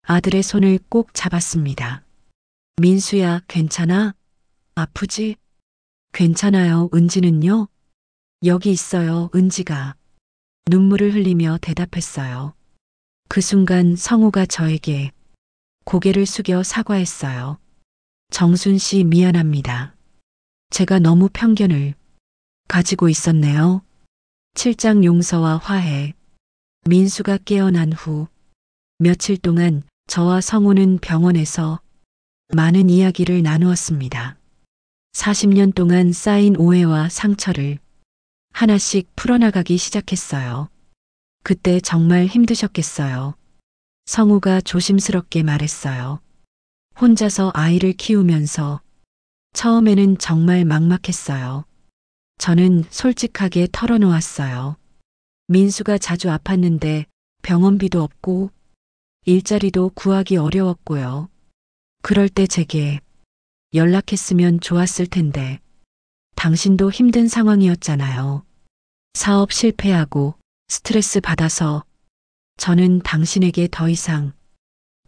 S1: 아들의 손을 꼭 잡았습니다. 민수야, 괜찮아? 아프지? 괜찮아요. 은지는요? 여기 있어요. 은지가 눈물을 흘리며 대답했어요. 그 순간 성우가 저에게 고개를 숙여 사과했어요. 정순 씨, 미안합니다. 제가 너무 편견을 가지고 있었네요. 7장 용서와 화해. 민수가 깨어난 후 며칠 동안 저와 성우는 병원에서 많은 이야기를 나누었습니다. 40년 동안 쌓인 오해와 상처를 하나씩 풀어나가기 시작했어요. 그때 정말 힘드셨겠어요. 성우가 조심스럽게 말했어요. 혼자서 아이를 키우면서 처음에는 정말 막막했어요. 저는 솔직하게 털어놓았어요. 민수가 자주 아팠는데 병원비도 없고 일자리도 구하기 어려웠고요. 그럴 때 제게 연락했으면 좋았을 텐데 당신도 힘든 상황이었잖아요. 사업 실패하고 스트레스 받아서 저는 당신에게 더 이상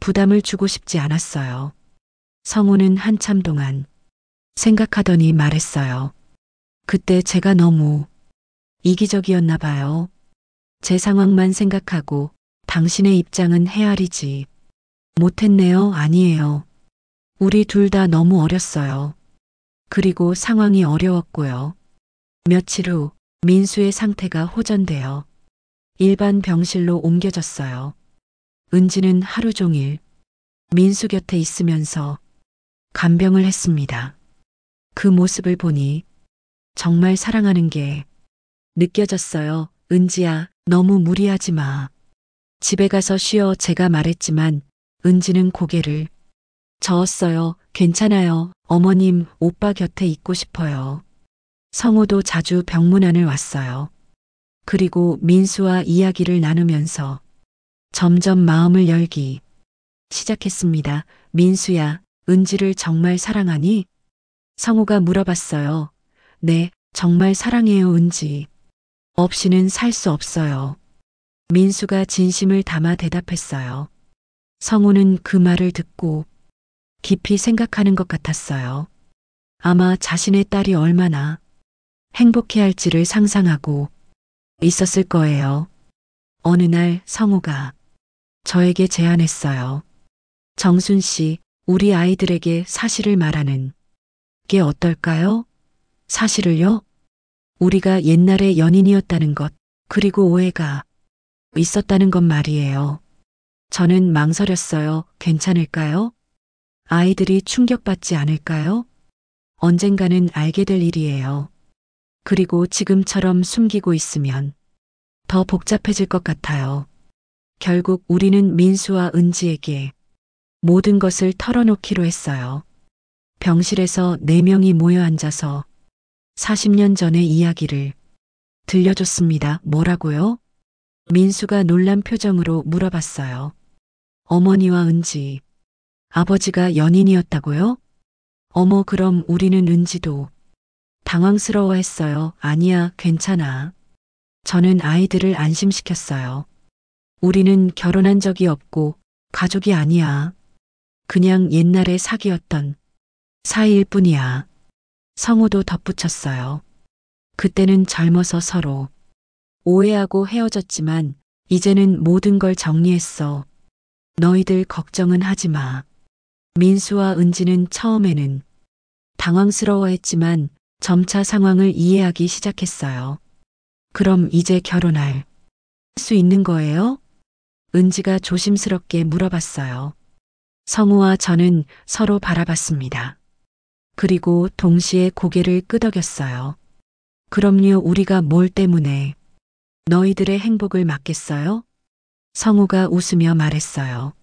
S1: 부담을 주고 싶지 않았어요. 성우는 한참 동안 생각하더니 말했어요. 그때 제가 너무 이기적이었나 봐요. 제 상황만 생각하고 당신의 입장은 헤아리지 못했네요. 아니에요. 우리 둘 다 너무 어렸어요. 그리고 상황이 어려웠고요. 며칠 후 민수의 상태가 호전되어 일반 병실로 옮겨졌어요. 은지는 하루 종일 민수 곁에 있으면서 간병을 했습니다. 그 모습을 보니 정말 사랑하는 게 느껴졌어요. 은지야, 너무 무리하지 마. 집에 가서 쉬어. 제가 말했지만 은지는 고개를 저었어요. 괜찮아요. 어머님, 오빠 곁에 있고 싶어요. 성우도 자주 병문안을 왔어요. 그리고 민수와 이야기를 나누면서 점점 마음을 열기 시작했습니다. 민수야, 은지를 정말 사랑하니? 성우가 물어봤어요. 네, 정말 사랑해요. 은지 없이는 살 수 없어요. 민수가 진심을 담아 대답했어요. 성우는 그 말을 듣고 깊이 생각하는 것 같았어요. 아마 자신의 딸이 얼마나 행복해할지를 상상하고 있었을 거예요. 어느 날 성우가 저에게 제안했어요. 정순 씨, 우리 아이들에게 사실을 말하는 게 어떨까요? 사실을요? 우리가 옛날에 연인이었다는 것, 그리고 오해가 있었다는 것 말이에요. 저는 망설였어요. 괜찮을까요? 아이들이 충격받지 않을까요? 언젠가는 알게 될 일이에요. 그리고 지금처럼 숨기고 있으면 더 복잡해질 것 같아요. 결국 우리는 민수와 은지에게 모든 것을 털어놓기로 했어요. 병실에서 4명이 모여 앉아서 40년 전의 이야기를 들려줬습니다. 뭐라고요? 민수가 놀란 표정으로 물어봤어요. 어머니와 은지, 아버지가 연인이었다고요? 어머, 그럼 우리는 은지도 당황스러워했어요. 아니야, 괜찮아. 저는 아이들을 안심시켰어요. 우리는 결혼한 적이 없고 가족이 아니야. 그냥 옛날에 사귀었던 사이일 뿐이야. 성우도 덧붙였어요. 그때는 젊어서 서로 오해하고 헤어졌지만 이제는 모든 걸 정리했어. 너희들 걱정은 하지 마. 민수와 은지는 처음에는 당황스러워했지만 점차 상황을 이해하기 시작했어요. 그럼 이제 결혼할 수 있는 거예요? 은지가 조심스럽게 물어봤어요. 성우와 저는 서로 바라봤습니다. 그리고 동시에 고개를 끄덕였어요. 그럼요, 우리가 뭘 때문에 너희들의 행복을 막겠어요? 성우가 웃으며 말했어요.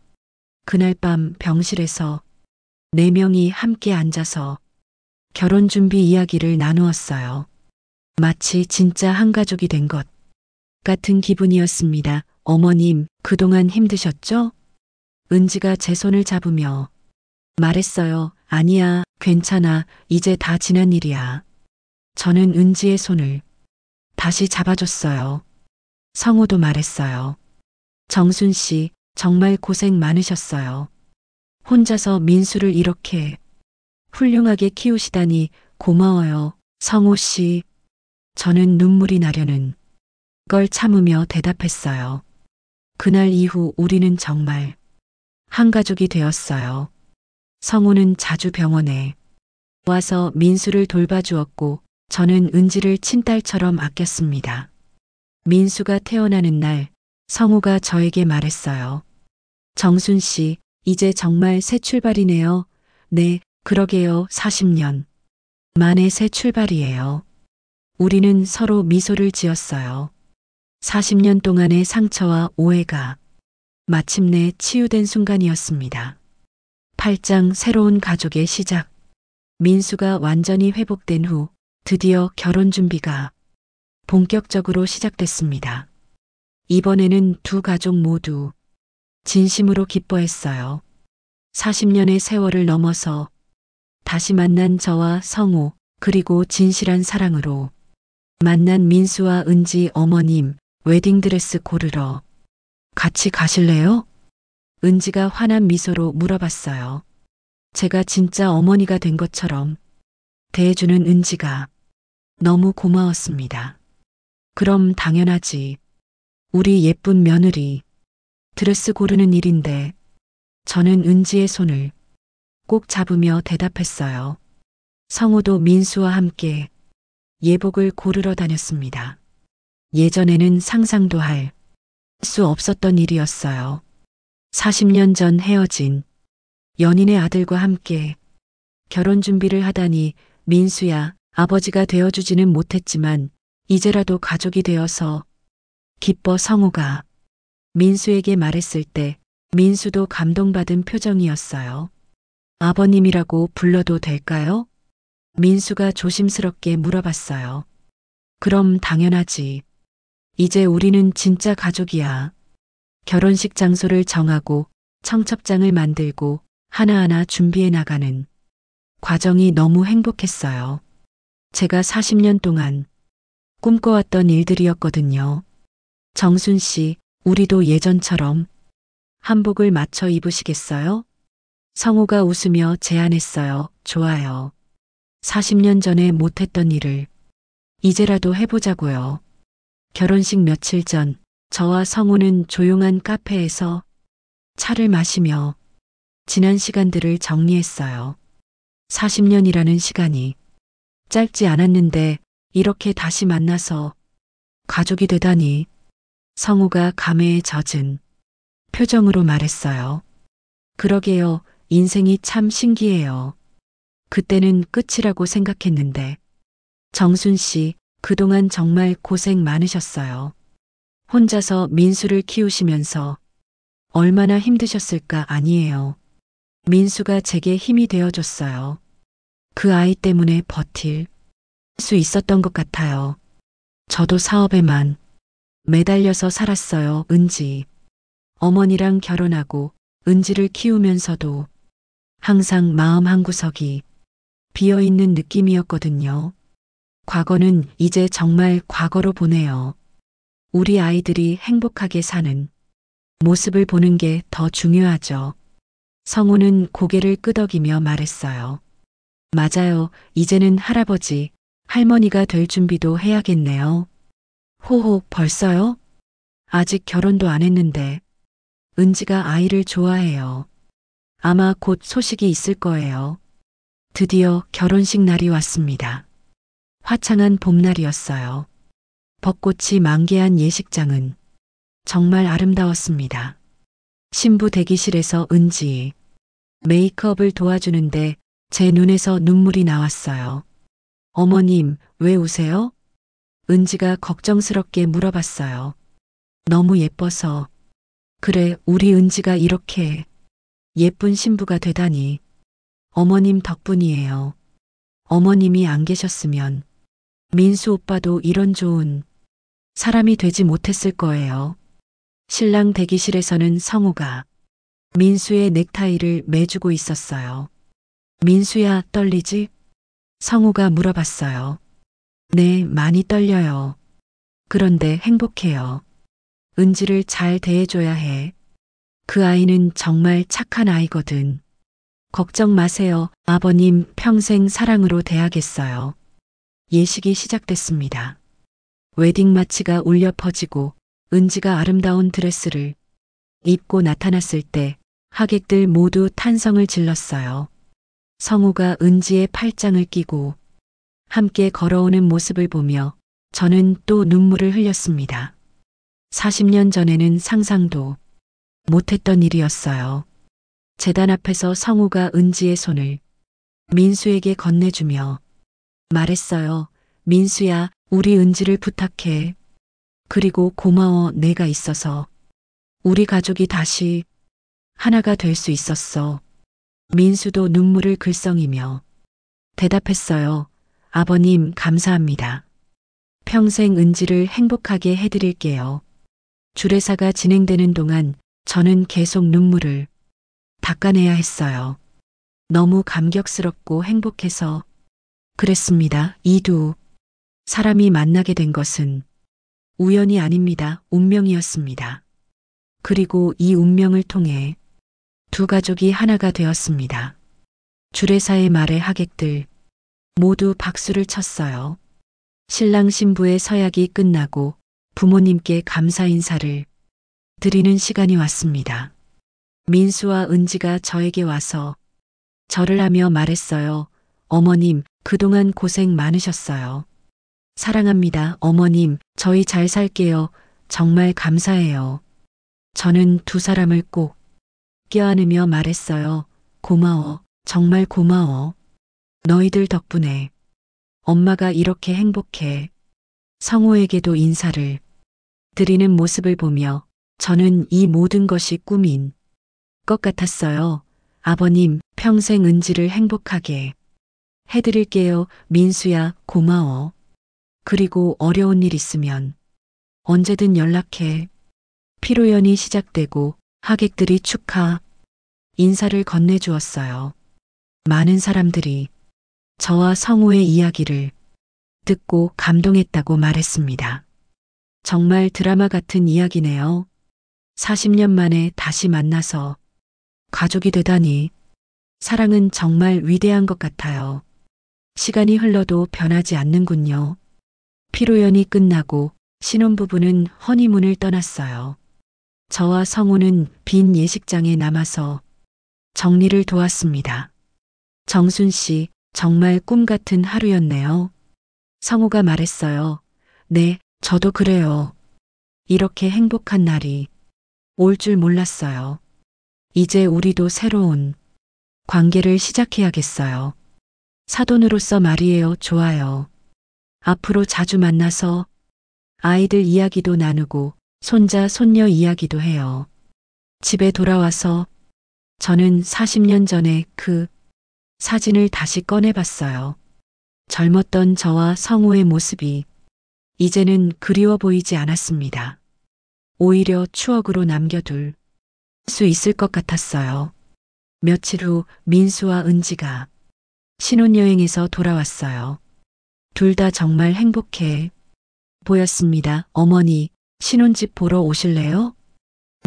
S1: 그날 밤 병실에서 4명이 함께 앉아서 결혼 준비 이야기를 나누었어요. 마치 진짜 한 가족이 된 것 같은 기분이었습니다. 어머님, 그동안 힘드셨죠? 은지가 제 손을 잡으며 말했어요. 아니야, 괜찮아. 이제 다 지난 일이야. 저는 은지의 손을 다시 잡아줬어요. 성우도 말했어요. 정순 씨, 정말 고생 많으셨어요. 혼자서 민수를 이렇게 훌륭하게 키우시다니 고마워요. 성우 씨, 저는 눈물이 나려는 걸 참으며 대답했어요. 그날 이후 우리는 정말 한 가족이 되었어요. 성우는 자주 병원에 와서 민수를 돌봐주었고 저는 은지를 친딸처럼 아꼈습니다. 민수가 태어나는 날 성우가 저에게 말했어요. 정순 씨, 이제 정말 새 출발이네요. 네, 그러게요. 40년 만에 새 출발이에요. 우리는 서로 미소를 지었어요. 40년 동안의 상처와 오해가 마침내 치유된 순간이었습니다. 8장 새로운 가족의 시작. 민수가 완전히 회복된 후 드디어 결혼 준비가 본격적으로 시작됐습니다. 이번에는 두 가족 모두 진심으로 기뻐했어요. 40년의 세월을 넘어서 다시 만난 저와 성우 그리고 진실한 사랑으로 만난 민수와 은지 어머님 웨딩드레스 고르러 같이 가실래요? 은지가 환한 미소로 물어봤어요. 제가 진짜 어머니가 된 것처럼 대해주는 은지가 너무 고마웠습니다. 그럼 당연하지. 우리 예쁜 며느리 드레스 고르는 일인데 저는 은지의 손을 꼭 잡으며 대답했어요. 성우도 민수와 함께 예복을 고르러 다녔습니다. 예전에는 상상도 할 수 없었던 일이었어요. 40년 전 헤어진 연인의 아들과 함께 결혼 준비를 하다니 민수야, 아버지가 되어주지는 못했지만 이제라도 가족이 되어서 기뻐. 성우가 민수에게 말했을 때 민수도 감동받은 표정이었어요. 아버님이라고 불러도 될까요? 민수가 조심스럽게 물어봤어요. 그럼 당연하지. 이제 우리는 진짜 가족이야. 결혼식 장소를 정하고 청첩장을 만들고 하나하나 준비해 나가는 과정이 너무 행복했어요. 제가 40년 동안 꿈꿔왔던 일들이었거든요. 정순 씨, 우리도 예전처럼 한복을 맞춰 입으시겠어요? 성우가 웃으며 제안했어요. 좋아요. 40년 전에 못했던 일을 이제라도 해보자고요. 결혼식 며칠 전 저와 성우는 조용한 카페에서 차를 마시며 지난 시간들을 정리했어요. 40년이라는 시간이 짧지 않았는데 이렇게 다시 만나서 가족이 되다니. 성우가 감회에 젖은 표정으로 말했어요. 그러게요. 인생이 참 신기해요. 그때는 끝이라고 생각했는데. 정순 씨, 그동안 정말 고생 많으셨어요. 혼자서 민수를 키우시면서 얼마나 힘드셨을까. 아니에요. 민수가 제게 힘이 되어줬어요. 그 아이 때문에 버틸 수 있었던 것 같아요. 저도 사업에만 매달려서 살았어요, 은지. 어머니랑 결혼하고 은지를 키우면서도 항상 마음 한구석이 비어있는 느낌이었거든요. 과거는 이제 정말 과거로 보내요. 우리 아이들이 행복하게 사는 모습을 보는 게 더 중요하죠. 성우는 고개를 끄덕이며 말했어요. 맞아요. 이제는 할아버지, 할머니가 될 준비도 해야겠네요. 호호, 벌써요? 아직 결혼도 안 했는데. 은지가 아이를 좋아해요. 아마 곧 소식이 있을 거예요. 드디어 결혼식 날이 왔습니다. 화창한 봄날이었어요. 벚꽃이 만개한 예식장은 정말 아름다웠습니다. 신부 대기실에서 은지 메이크업을 도와주는데 제 눈에서 눈물이 나왔어요. 어머님, 왜 우세요? 은지가 걱정스럽게 물어봤어요. 너무 예뻐서. 그래, 우리 은지가 이렇게 예쁜 신부가 되다니. 어머님 덕분이에요. 어머님이 안 계셨으면 민수 오빠도 이런 좋은 사람이 되지 못했을 거예요. 신랑 대기실에서는 성우가 민수의 넥타이를 매주고 있었어요. 민수야, 떨리지? 성우가 물어봤어요. 네, 많이 떨려요. 그런데 행복해요. 은지를 잘 대해줘야 해. 그 아이는 정말 착한 아이거든. 걱정 마세요. 아버님 평생 사랑으로 대하겠어요. 예식이 시작됐습니다. 웨딩 마치가 울려 퍼지고 은지가 아름다운 드레스를 입고 나타났을 때 하객들 모두 탄성을 질렀어요. 성우가 은지의 팔짱을 끼고 함께 걸어오는 모습을 보며 저는 또 눈물을 흘렸습니다. 40년 전에는 상상도 못했던 일이었어요. 제단 앞에서 성우가 은지의 손을 민수에게 건네주며 말했어요. 민수야, 우리 은지를 부탁해. 그리고 고마워, 내가 있어서 우리 가족이 다시 하나가 될 수 있었어. 민수도 눈물을 글썽이며 대답했어요. 아버님, 감사합니다. 평생 은지를 행복하게 해드릴게요. 주례사가 진행되는 동안 저는 계속 눈물을 닦아내야 했어요. 너무 감격스럽고 행복해서 그랬습니다. 이 두 사람이 만나게 된 것은 우연이 아닙니다. 운명이었습니다. 그리고 이 운명을 통해 두 가족이 하나가 되었습니다. 주례사의 말에 하객들 모두 박수를 쳤어요. 신랑 신부의 서약이 끝나고 부모님께 감사 인사를 드리는 시간이 왔습니다. 민수와 은지가 저에게 와서 절을 하며 말했어요. 어머님, 그동안 고생 많으셨어요. 사랑합니다. 어머님, 저희 잘 살게요. 정말 감사해요. 저는 두 사람을 꼭 껴안으며 말했어요. 고마워. 정말 고마워. 너희들 덕분에 엄마가 이렇게 행복해. 성우에게도 인사를 드리는 모습을 보며 저는 이 모든 것이 꿈인 것 같았어요. 아버님, 평생 은지를 행복하게 해드릴게요. 민수야, 고마워. 그리고 어려운 일 있으면 언제든 연락해. 피로연이 시작되고 하객들이 축하 인사를 건네주었어요. 많은 사람들이 저와 성우의 이야기를 듣고 감동했다고 말했습니다. 정말 드라마 같은 이야기네요. 40년 만에 다시 만나서 가족이 되다니 사랑은 정말 위대한 것 같아요. 시간이 흘러도 변하지 않는군요. 피로연이 끝나고 신혼부부는 허니문을 떠났어요. 저와 성우는 빈 예식장에 남아서 정리를 도왔습니다. 정순 씨, 정말 꿈 같은 하루였네요. 성우가 말했어요. 네, 저도 그래요. 이렇게 행복한 날이 올 줄 몰랐어요. 이제 우리도 새로운 관계를 시작해야겠어요. 사돈으로서 말이에요. 좋아요. 앞으로 자주 만나서 아이들 이야기도 나누고 손자, 손녀 이야기도 해요. 집에 돌아와서 저는 40년 전에 그 사진을 다시 꺼내봤어요. 젊었던 저와 성우의 모습이 이제는 그리워 보이지 않았습니다. 오히려 추억으로 남겨둘 수 있을 것 같았어요. 며칠 후 민수와 은지가 신혼여행에서 돌아왔어요. 둘 다 정말 행복해 보였습니다. 어머니, 신혼집 보러 오실래요?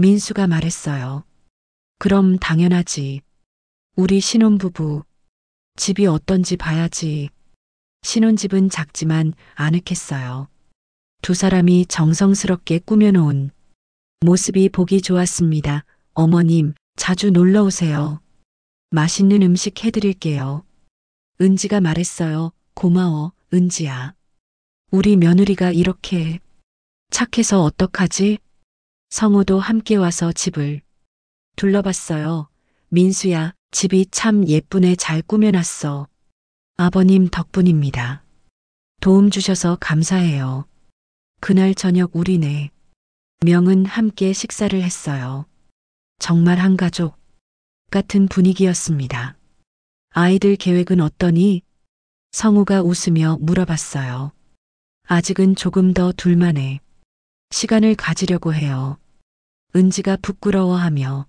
S1: 민수가 말했어요. 그럼 당연하지. 우리 신혼부부 집이 어떤지 봐야지. 신혼집은 작지만 아늑했어요. 두 사람이 정성스럽게 꾸며놓은 모습이 보기 좋았습니다. 어머님, 자주 놀러 오세요. 맛있는 음식 해드릴게요. 은지가 말했어요. 고마워, 은지야. 우리 며느리가 이렇게 착해서 어떡하지? 성우도 함께 와서 집을 둘러봤어요. 민수야, 집이 참 예쁘네. 잘 꾸며놨어. 아버님 덕분입니다. 도움 주셔서 감사해요. 그날 저녁 우리네 명은 함께 식사를 했어요. 정말 한 가족 같은 분위기였습니다. 아이들 계획은 어떠니? 성우가 웃으며 물어봤어요. 아직은 조금 더 둘만의 시간을 가지려고 해요. 은지가 부끄러워하며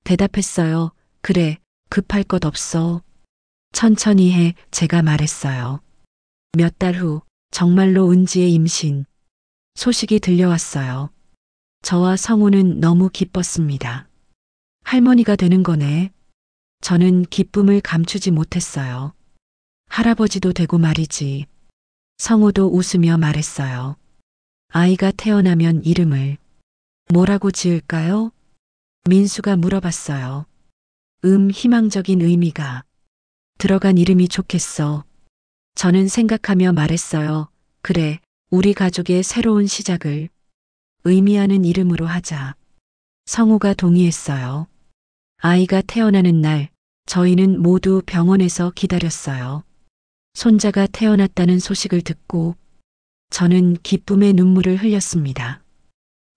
S1: 대답했어요. 그래, 급할 것 없어. 천천히 해. 제가 말했어요. 몇 달 후 정말로 은지의 임신 소식이 들려왔어요. 저와 성우는 너무 기뻤습니다. 할머니가 되는 거네. 저는 기쁨을 감추지 못했어요. 할아버지도 되고 말이지. 성우도 웃으며 말했어요. 아이가 태어나면 이름을 뭐라고 지을까요? 민수가 물어봤어요. 희망적인 의미가 들어간 이름이 좋겠어. 저는 생각하며 말했어요. 그래, 우리 가족의 새로운 시작을 의미하는 이름으로 하자. 성우가 동의했어요. 아이가 태어나는 날, 저희는 모두 병원에서 기다렸어요. 손자가 태어났다는 소식을 듣고 저는 기쁨의 눈물을 흘렸습니다.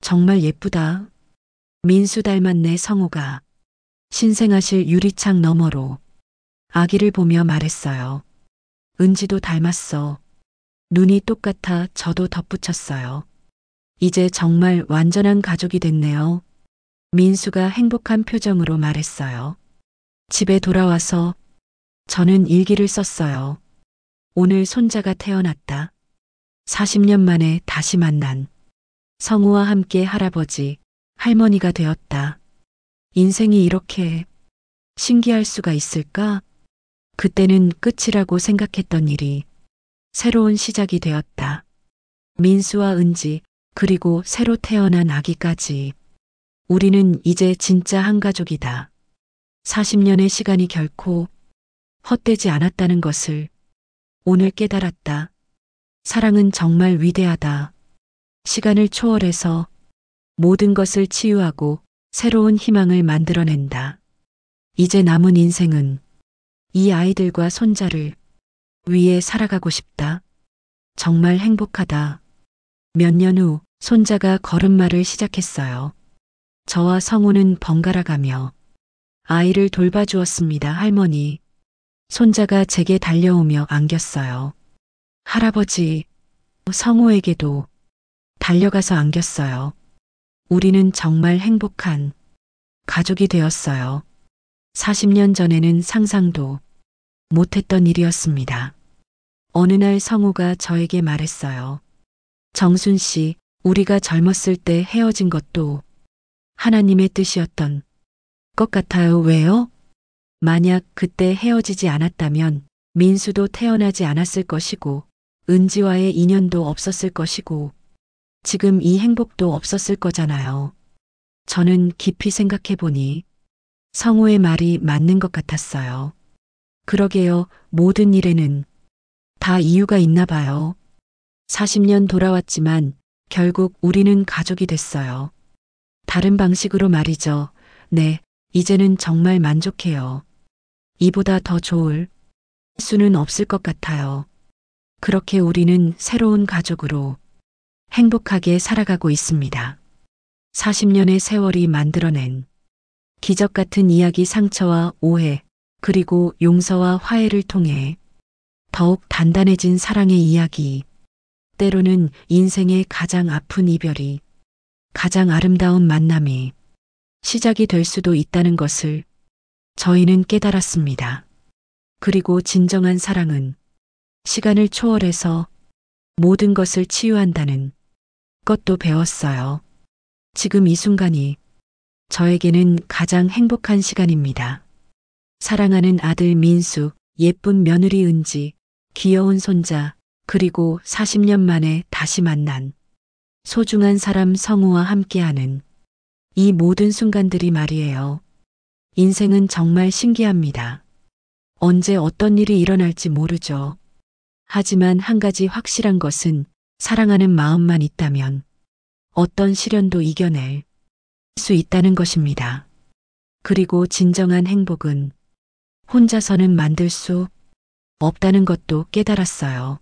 S1: 정말 예쁘다. 민수 닮았네. 성우가 신생아실 유리창 너머로 아기를 보며 말했어요. 은지도 닮았어. 눈이 똑같아. 저도 덧붙였어요. 이제 정말 완전한 가족이 됐네요. 민수가 행복한 표정으로 말했어요. 집에 돌아와서 저는 일기를 썼어요. 오늘 손자가 태어났다. 40년 만에 다시 만난 성우와 함께 할아버지, 할머니가 되었다. 인생이 이렇게 신기할 수가 있을까? 그때는 끝이라고 생각했던 일이 새로운 시작이 되었다. 민수와 은지, 그리고 새로 태어난 아기까지. 우리는 이제 진짜 한 가족이다. 40년의 시간이 결코 헛되지 않았다는 것을 오늘 깨달았다. 사랑은 정말 위대하다. 시간을 초월해서 모든 것을 치유하고 새로운 희망을 만들어낸다. 이제 남은 인생은 이 아이들과 손자를 위해 살아가고 싶다. 정말 행복하다. 몇 년 후 손자가 걸음마를 시작했어요. 저와 성우는 번갈아 가며 아이를 돌봐주었습니다. 할머니, 손자가 제게 달려오며 안겼어요. 할아버지, 성우에게도 달려가서 안겼어요. 우리는 정말 행복한 가족이 되었어요. 40년 전에는 상상도 못했던 일이었습니다. 어느 날 성우가 저에게 말했어요. 정순 씨, 우리가 젊었을 때 헤어진 것도 하나님의 뜻이었던 것 같아요. 왜요? 만약 그때 헤어지지 않았다면 민수도 태어나지 않았을 것이고 은지와의 인연도 없었을 것이고 지금 이 행복도 없었을 거잖아요. 저는 깊이 생각해 보니 성우의 말이 맞는 것 같았어요. 그러게요. 모든 일에는 다 이유가 있나 봐요. 40년 돌아왔지만 결국 우리는 가족이 됐어요. 다른 방식으로 말이죠. 네, 이제는 정말 만족해요. 이보다 더 좋을 수는 없을 것 같아요. 그렇게 우리는 새로운 가족으로 행복하게 살아가고 있습니다. 40년의 세월이 만들어낸 기적 같은 이야기, 상처와 오해, 그리고 용서와 화해를 통해 더욱 단단해진 사랑의 이야기. 때로는 인생의 가장 아픈 이별이 가장 아름다운 만남이 시작이 될 수도 있다는 것을 저희는 깨달았습니다. 그리고 진정한 사랑은 시간을 초월해서 모든 것을 치유한다는 것도 배웠어요. 지금 이 순간이 저에게는 가장 행복한 시간입니다. 사랑하는 아들 민수, 예쁜 며느리 은지, 귀여운 손자, 그리고 40년 만에 다시 만난 소중한 사람 성우와 함께하는 이 모든 순간들이 말이에요. 인생은 정말 신기합니다. 언제 어떤 일이 일어날지 모르죠. 하지만 한 가지 확실한 것은 사랑하는 마음만 있다면 어떤 시련도 이겨낼 수 있다는 것입니다. 그리고 진정한 행복은 혼자서는 만들 수 없다는 것도 깨달았어요.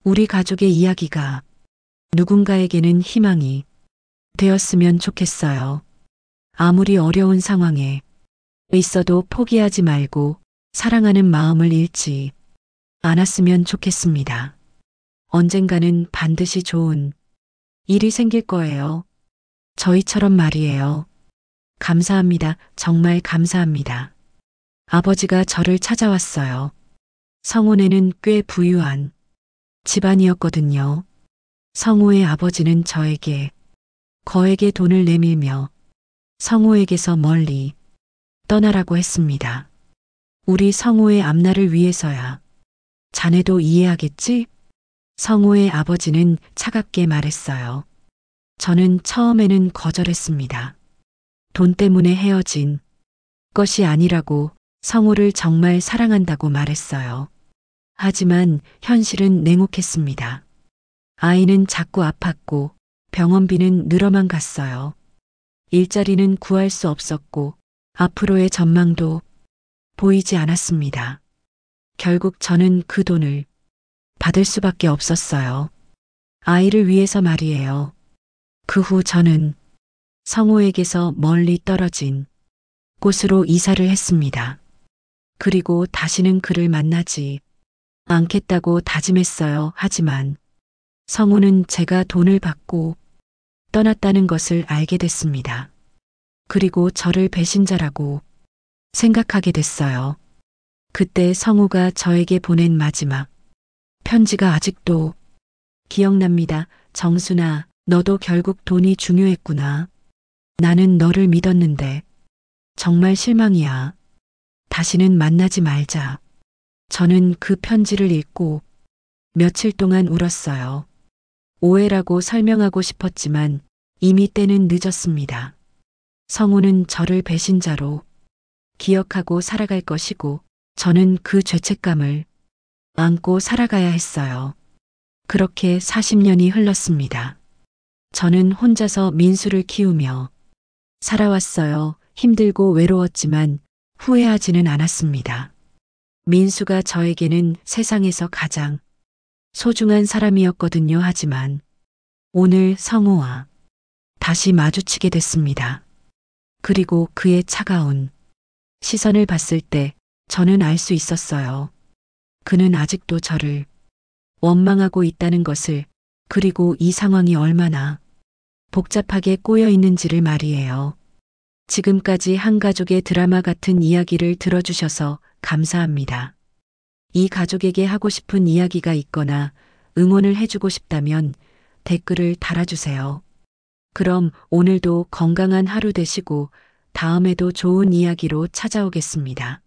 S1: 우리 가족의 이야기가 누군가에게는 희망이 되었으면 좋겠어요. 아무리 어려운 상황에 있어도 포기하지 말고 사랑하는 마음을 잃지 않았으면 좋겠습니다. 언젠가는 반드시 좋은 일이 생길 거예요. 저희처럼 말이에요. 감사합니다. 정말 감사합니다. 아버지가 저를 찾아왔어요. 성훈에는 꽤 부유한 집안이었거든요. 성우의 아버지는 저에게 거액의 돈을 내밀며 성우에게서 멀리 떠나라고 했습니다. 우리 성우의 앞날을 위해서야. 자네도 이해하겠지? 성우의 아버지는 차갑게 말했어요. 저는 처음에는 거절했습니다. 돈 때문에 헤어진 것이 아니라고 성우를 정말 사랑한다고 말했어요. 하지만 현실은 냉혹했습니다. 아이는 자꾸 아팠고 병원비는 늘어만 갔어요. 일자리는 구할 수 없었고 앞으로의 전망도 보이지 않았습니다. 결국 저는 그 돈을 받을 수밖에 없었어요. 아이를 위해서 말이에요. 그 후 저는 성우에게서 멀리 떨어진 곳으로 이사를 했습니다. 그리고 다시는 그를 만나지 않겠다고 다짐했어요. 하지만 성우는 제가 돈을 받고 떠났다는 것을 알게 됐습니다. 그리고 저를 배신자라고 생각하게 됐어요. 그때 성우가 저에게 보낸 마지막 편지가 아직도 기억납니다. 정순아, 너도 결국 돈이 중요했구나. 나는 너를 믿었는데 정말 실망이야. 다시는 만나지 말자. 저는 그 편지를 읽고 며칠 동안 울었어요. 오해라고 설명하고 싶었지만 이미 때는 늦었습니다. 성우는 저를 배신자로 기억하고 살아갈 것이고 저는 그 죄책감을 안고 살아가야 했어요. 그렇게 40년이 흘렀습니다. 저는 혼자서 민수를 키우며 살아왔어요. 힘들고 외로웠지만 후회하지는 않았습니다. 민수가 저에게는 세상에서 가장 소중한 사람이었거든요. 하지만 오늘 성우와 다시 마주치게 됐습니다. 그리고 그의 차가운 시선을 봤을 때 저는 알 수 있었어요. 그는 아직도 저를 원망하고 있다는 것을, 그리고 이 상황이 얼마나 복잡하게 꼬여 있는지를 말이에요. 지금까지 한 가족의 드라마 같은 이야기를 들어주셔서 감사합니다. 이 가족에게 하고 싶은 이야기가 있거나 응원을 해주고 싶다면 댓글을 달아주세요. 그럼 오늘도 건강한 하루 되시고 다음에도 좋은 이야기로 찾아오겠습니다.